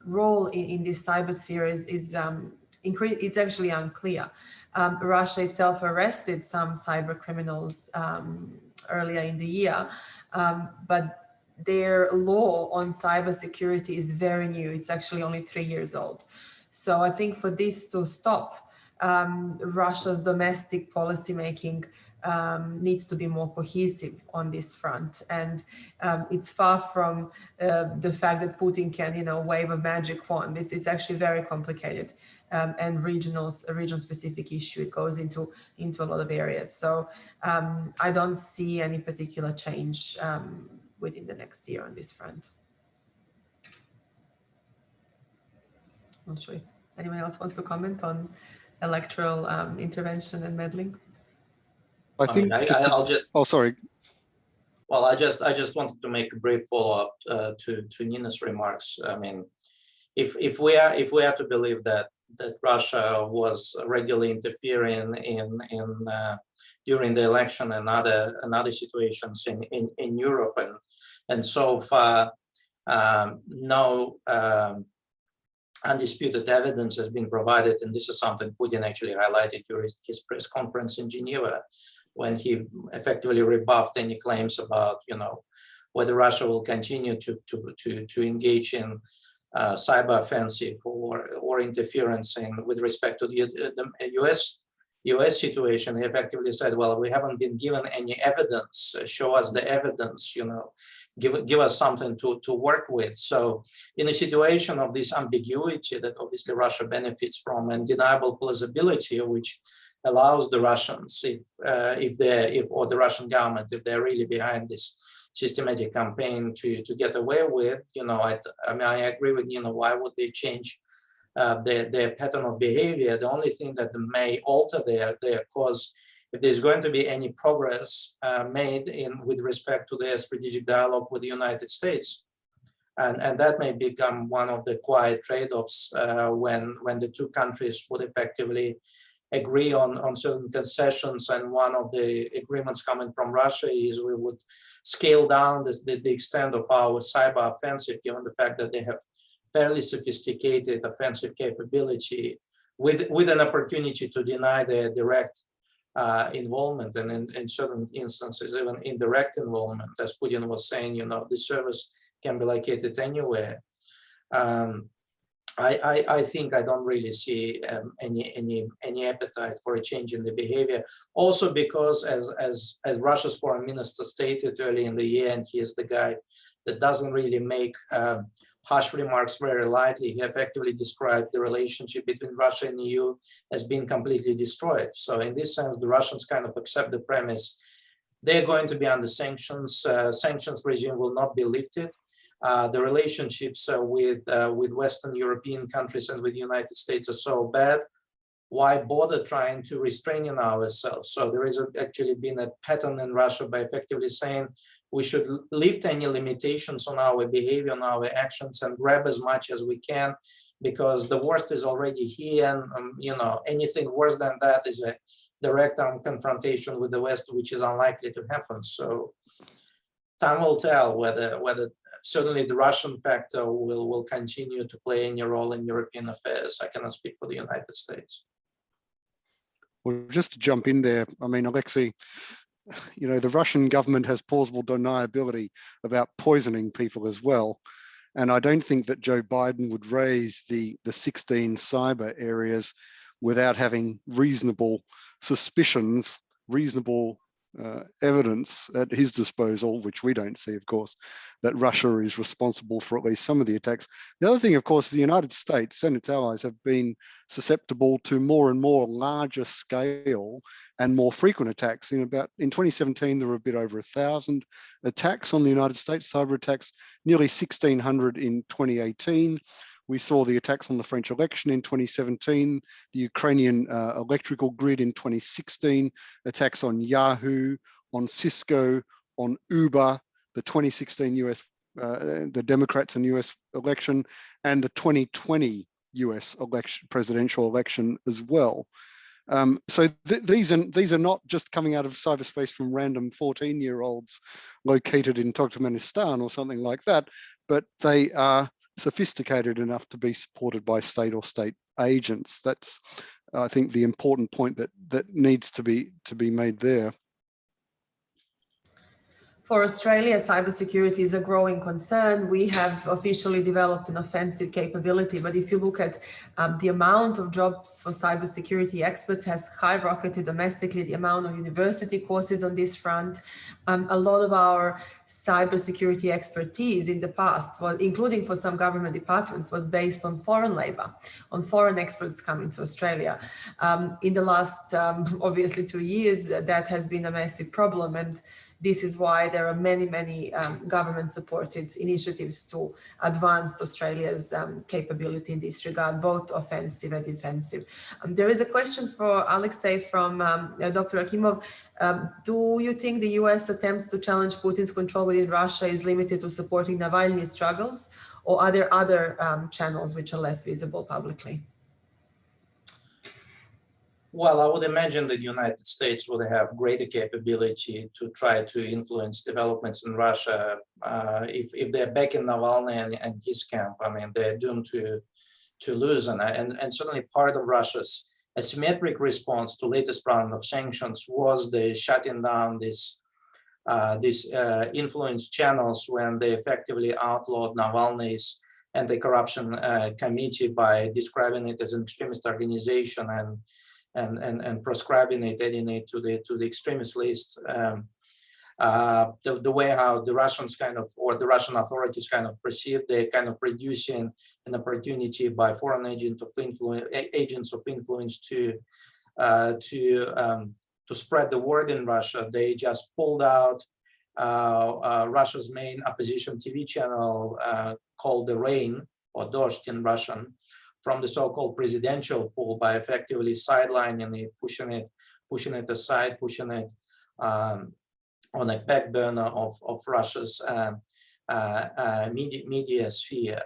role in this cybersphere it's actually unclear. Russia itself arrested some cyber criminals earlier in the year, but their law on cybersecurity is very new. It's actually only 3 years old. So I think for this to stop, Russia's domestic policymaking needs to be more cohesive on this front. And it's far from the fact that Putin can, wave a magic wand. It's actually very complicated and a region-specific issue. It goes into a lot of areas. So I don't see any particular change within the next year on this front. Not sure if anyone else wants to comment on electoral intervention and meddling. I think oh, sorry. Well, I just wanted to make a brief follow-up to Nina's remarks. I mean, if we are to believe that Russia was regularly interfering in during the election and other situations in Europe, and so far no undisputed evidence has been provided, and this is something Putin actually highlighted during his press conference in Geneva, when he effectively rebuffed any claims about, whether Russia will continue to engage in cyber offensive or interference with respect to the US situation. He effectively said, well, we haven't been given any evidence. Show us the evidence, give us something to work with. So in a situation of this ambiguity that obviously Russia benefits from, and deniable plausibility, which allows the Russians, if the Russian government, if they're really behind this systematic campaign to get away with, I agree with, why would they change their pattern of behavior? The only thing that may alter their course, if there's going to be any progress made with respect to their strategic dialogue with the United States. And that may become one of the quiet trade-offs when the two countries would effectively agree on certain concessions. And one of the agreements coming from Russia is we would scale down the extent of our cyber offensive, given the fact that they have fairly sophisticated offensive capability with an opportunity to deny their direct involvement, and in certain instances, even indirect involvement. As Putin was saying, the service can be located anywhere. I think I don't really see any appetite for a change in the behavior. Also because as Russia's foreign minister stated early in the year, and he is the guy that doesn't really make harsh remarks very lightly, he effectively described the relationship between Russia and the EU as being completely destroyed. So in this sense, the Russians kind of accept the premise they're going to be under sanctions. Sanctions regime will not be lifted. The relationships with Western European countries and with the United States are so bad. Why bother trying to restrain ourselves? So there has actually been a pattern in Russia by effectively saying we should lift any limitations on our behavior, on our actions, and grab as much as we can, because the worst is already here. And anything worse than that is a direct confrontation with the West, which is unlikely to happen. So time will tell whether certainly the Russian factor will continue to play any role in European affairs. I cannot speak for the United States. Well, just to jump in there, I mean, Alexei, the Russian government has plausible deniability about poisoning people as well. And I don't think that Joe Biden would raise the 16 cyber areas without having reasonable suspicions, reasonable evidence at his disposal, which we don't see, of course, that Russia is responsible for at least some of the attacks. The other thing, of course, is the United States and its allies have been susceptible to more and more larger scale and more frequent attacks. In 2017, there were a bit over 1,000 attacks on the United States, cyber attacks, nearly 1,600 in 2018. We saw the attacks on the French election in 2017, the Ukrainian electrical grid in 2016, attacks on Yahoo, on Cisco, on Uber, the 2016 the Democrats and US election, and the 2020 US election, presidential election as well. So these are not just coming out of cyberspace from random 14-year-olds located in Turkmenistan or something like that, but they are sophisticated enough to be supported by state or state agents. That's, I think, the important point that needs to be made there. For Australia, cybersecurity is a growing concern. We have officially developed an offensive capability, but if you look at the amount of jobs for cybersecurity experts has skyrocketed domestically, the amount of university courses on this front. A lot of our cybersecurity expertise in the past, including for some government departments, was based on foreign labor, on foreign experts coming to Australia. In the last, obviously, 2 years, that has been a massive problem, and this is why there are many government-supported initiatives to advance Australia's capability in this regard, both offensive and defensive. There is a question for Alexei from Dr. Akimov. Do you think the US attempts to challenge Putin's control within Russia is limited to supporting Navalny's struggles, or are there other channels which are less visible publicly? Well, I would imagine that the United States would have greater capability to try to influence developments in Russia. If they're backing Navalny and his camp, I mean, they're doomed to lose. And certainly part of Russia's asymmetric response to latest round of sanctions was the shutting down these influence channels when they effectively outlawed Navalny's anti-corruption committee by describing it as an extremist organization and proscribing it, adding it to the extremist list. The way how the Russians the Russian authorities kind of perceive, they're kind of reducing an opportunity by foreign agents of influence to spread the word in Russia. They just pulled out Russia's main opposition TV channel called The Rain, or Dozhd in Russian, from the so-called presidential pool by effectively sidelining it, pushing it aside, pushing it on a back burner of Russia's media sphere.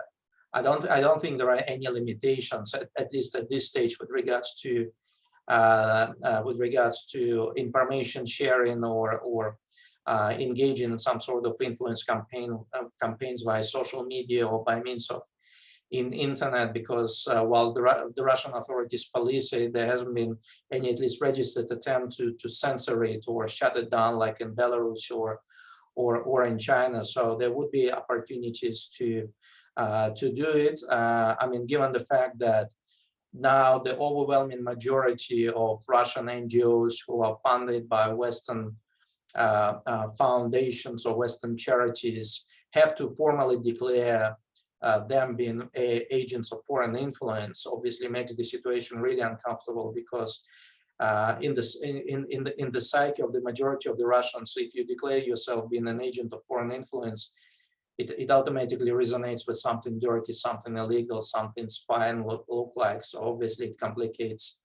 I don't think there are any limitations, at least at this stage, with regards to information sharing or engaging in some sort of influence campaigns via social media or by means of internet, because whilst the Russian authorities police it, there hasn't been any at least registered attempt to censor it or shut it down like in Belarus or in China. So there would be opportunities to do it. I mean, given the fact that now the overwhelming majority of Russian NGOs who are funded by Western foundations or Western charities have to formally declare them being agents of foreign influence, obviously makes the situation really uncomfortable, because in the psyche of the majority of the Russians, if you declare yourself being an agent of foreign influence, it automatically resonates with something dirty, something illegal, something spying look like. So obviously it complicates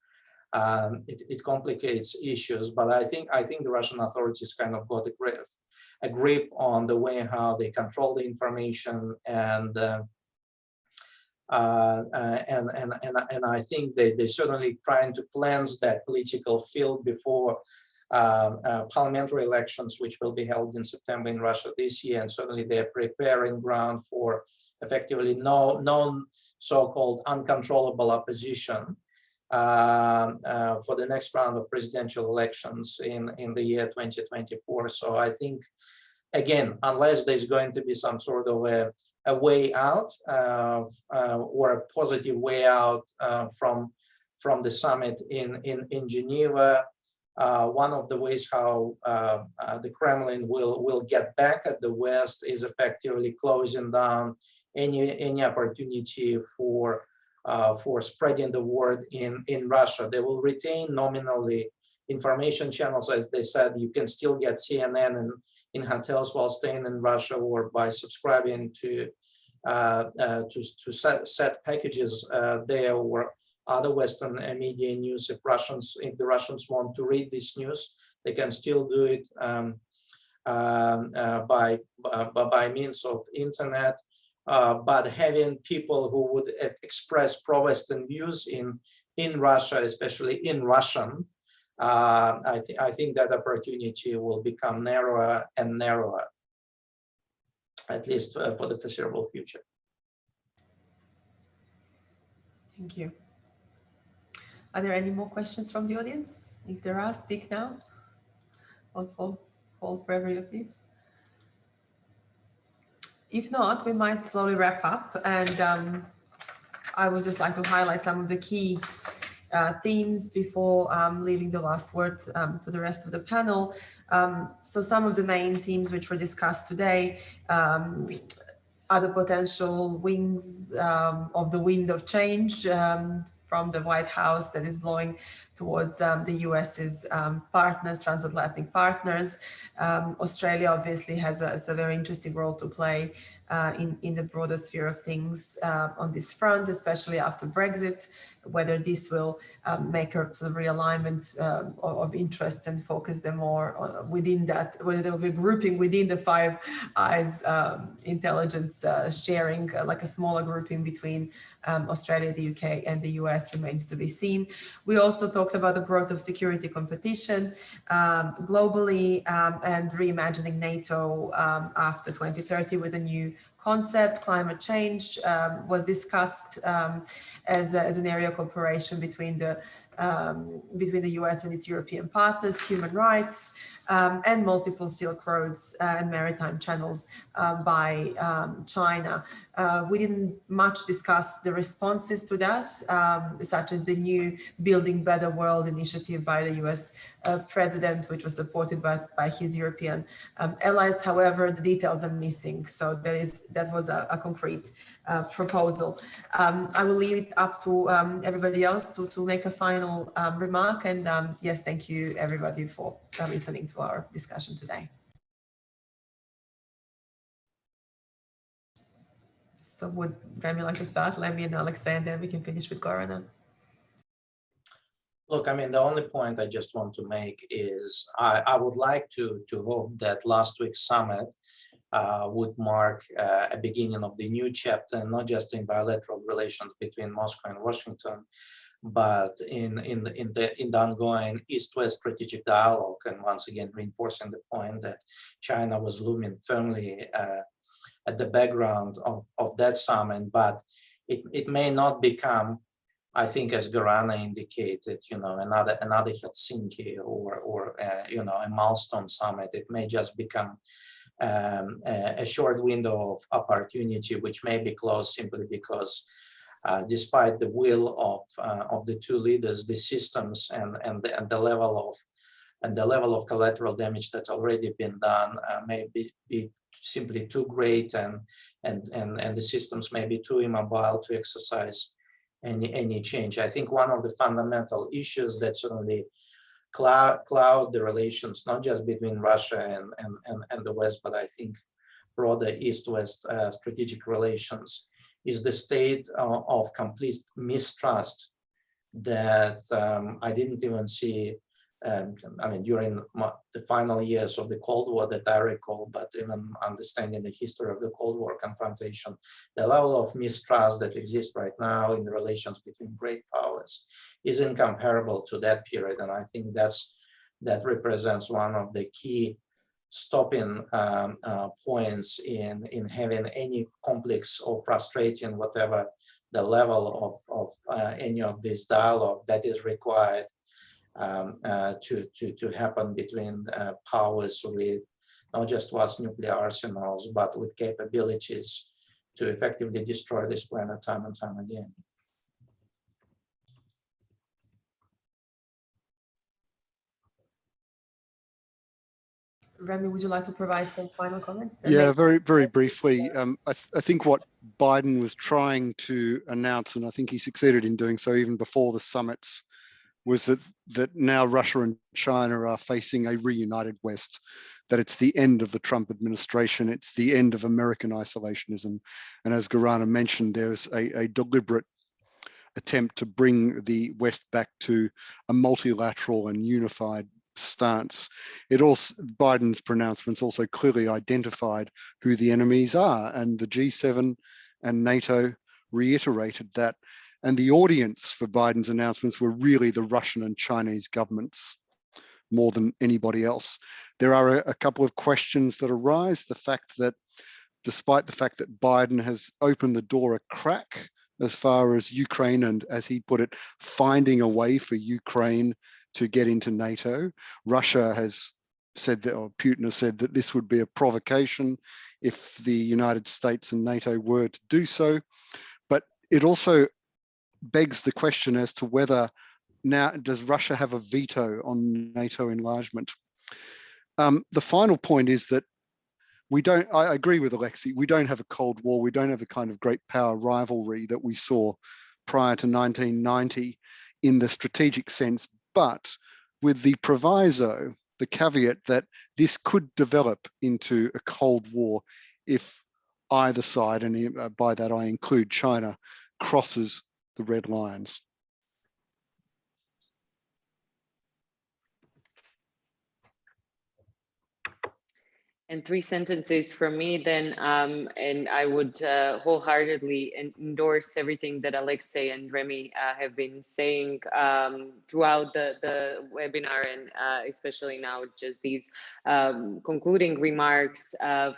issues. But I think the Russian authorities kind of got a grip on the way how they control the information, and I think they're certainly trying to cleanse that political field before parliamentary elections, which will be held in September in Russia this year, and certainly they're preparing ground for effectively non so-called uncontrollable opposition for the next round of presidential elections in the year 2024. So I think, again, unless there's going to be some sort of a way out or a positive way out from the summit in Geneva, one of the ways how the Kremlin will get back at the West is effectively closing down any opportunity for spreading the word in Russia. They will retain nominally information channels. As they said, you can still get CNN in hotels while staying in Russia, or by subscribing to set packages there, or other Western media news. If the Russians want to read this news, they can still do it by means of internet. But having people who would express pro-Western views in in Russia, especially in Russian, I think that opportunity will become narrower and narrower, at least for the foreseeable future. Thank you. Are there any more questions from the audience? If there are, speak now. Hold for every of these. If not, we might slowly wrap up, and I would just like to highlight some of the key themes before leaving the last word to the rest of the panel. So some of the main themes which were discussed today are the potential wings of the wind of change from the White House that is blowing towards the US's partners, transatlantic partners. Australia obviously has a very interesting role to play in the broader sphere of things on this front, especially after Brexit, whether this will make a sort of realignment of interests and focus them more within that, whether there will be grouping within the Five Eyes intelligence sharing, like a smaller grouping between Australia, the UK and the US remains to be seen. We also talked about the growth of security competition globally and reimagining NATO after 2030 with a new concept. Climate change was discussed as an area of cooperation between the US and its European partners, human rights, and multiple Silk Roads and maritime channels by China. We didn't much discuss the responses to that, such as the new Building Better World initiative by the US president, which was supported by his European allies. However, the details are missing, so that was a concrete proposal. I will leave it up to everybody else to make a final remark, and yes, thank you everybody for listening to our discussion today. So would Remy like to start? Let me and Alexei, and then we can finish with Gorana. Look, I mean, the only point I just want to make is I would like to hope that last week's summit would mark a beginning of the new chapter, not just in bilateral relations between Moscow and Washington, but in the ongoing East-West strategic dialogue, and once again reinforcing the point that China was looming firmly at the background of that summit, but it may not become, I think, as Gorana indicated, another Helsinki or a milestone summit. It may just become a short window of opportunity, which may be closed simply because, despite the will of the two leaders, the systems and the level of collateral damage that's already been done may be simply too great, and the systems may be too immobile to exercise any change. I think one of the fundamental issues that certainly cloud the relations, not just between Russia and the West, but I think broader East-West strategic relations, is the state of complete mistrust that I didn't even see, I mean, during the final years of the Cold War that I recall, but even understanding the history of the Cold War confrontation, the level of mistrust that exists right now in the relations between great powers is incomparable to that period. And I think that represents one of the key stopping points in having any complex or frustrating, whatever the level of any of this dialogue that is required to happen between powers with not just vast nuclear arsenals, but with capabilities to effectively destroy this planet time and time again. Remy, would you like to provide some final comments? Yeah, very briefly. I think what Biden was trying to announce, and I think he succeeded in doing so even before the summits, was that now Russia and China are facing a reunited West, that it's the end of the Trump administration, it's the end of American isolationism. And as Gorana mentioned, there's a deliberate attempt to bring the West back to a multilateral and unified stance. Biden's pronouncements also clearly identified who the enemies are, and the G7 and NATO reiterated that. And the audience for Biden's announcements were really the Russian and Chinese governments more than anybody else. There are a couple of questions that arise. The fact that despite the fact that Biden has opened the door a crack as far as Ukraine and, as he put it, finding a way for Ukraine to get into NATO, Russia has said that, or Putin has said that this would be a provocation if the United States and NATO were to do so. But it also begs the question as to whether now, does Russia have a veto on NATO enlargement? The final point is that I agree with Alexei, we don't have a Cold War, we don't have the kind of great power rivalry that we saw prior to 1990 in the strategic sense, but with the proviso, the caveat that this could develop into a Cold War if either side, and by that I include China, crosses the red lines. And 3 sentences from me then, and I would wholeheartedly endorse everything that Alexei and Remy have been saying throughout the webinar, and especially now just these concluding remarks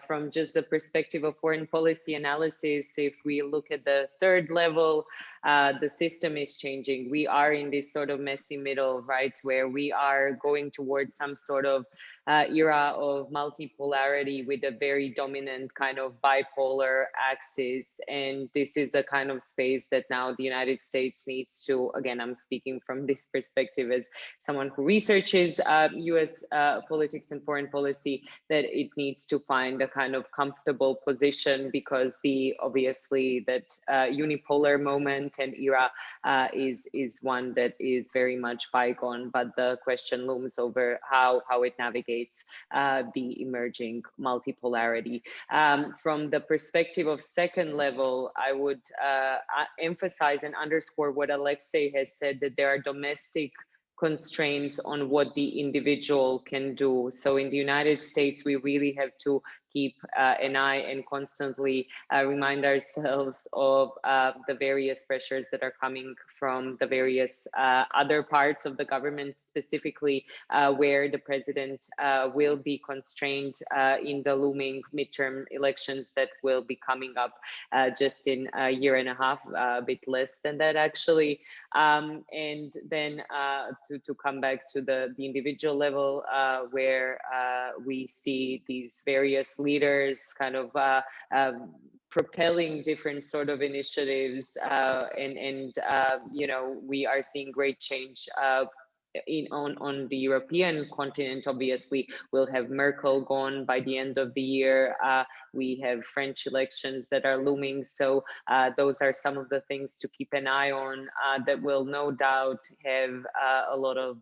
from just the perspective of foreign policy analysis. If we look at the 3rd level, the system is changing. We are in this sort of messy middle, right, where we are going towards some sort of era of multipolarity with a very dominant kind of bipolar axis. And this is a kind of space that now the United States needs to, again, I'm speaking from this perspective as someone who researches US politics and foreign policy, that it needs to find a kind of comfortable position, because obviously that unipolar moment and era is one that is very much bygone, but the question looms over how it navigates the emerging multipolarity. From the perspective of 2nd level, I would emphasize and underscore what Alexei has said, that there are domestic constraints on what the individual can do. So in the United States, we really have to keep an eye and constantly remind ourselves of the various pressures that are coming from the various other parts of the government, specifically where the president will be constrained in the looming midterm elections that will be coming up just in a year and a half, a bit less than that actually. And then to come back to the individual level, where we see these various leaders kind of propelling different sort of initiatives, and you know, we are seeing great change on the European continent. Obviously, we'll have Merkel gone by the end of the year. We have French elections that are looming. So those are some of the things to keep an eye on that will no doubt have a lot of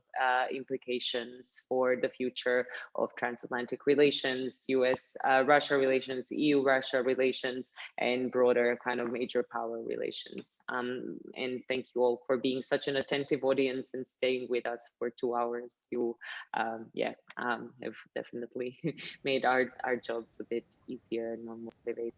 implications for the future of transatlantic relations, US-Russia relations, EU-Russia relations, and broader kind of major power relations. And thank you all for being such an attentive audience and staying with us for 2 hours. You have definitely made our jobs a bit easier and more motivating.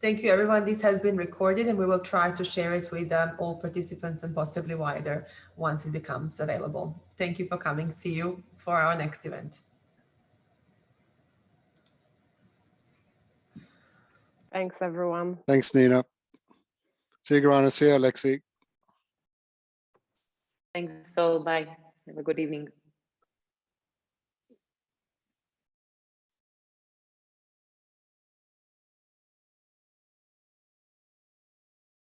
Thank you, everyone. This has been recorded, and we will try to share it with all participants and possibly wider once it becomes available. Thank you for coming. See you for our next event. Thanks, everyone. Thanks, Nina. See you, Grana. See you, Alexei. Thanks, so bye. Have a good evening.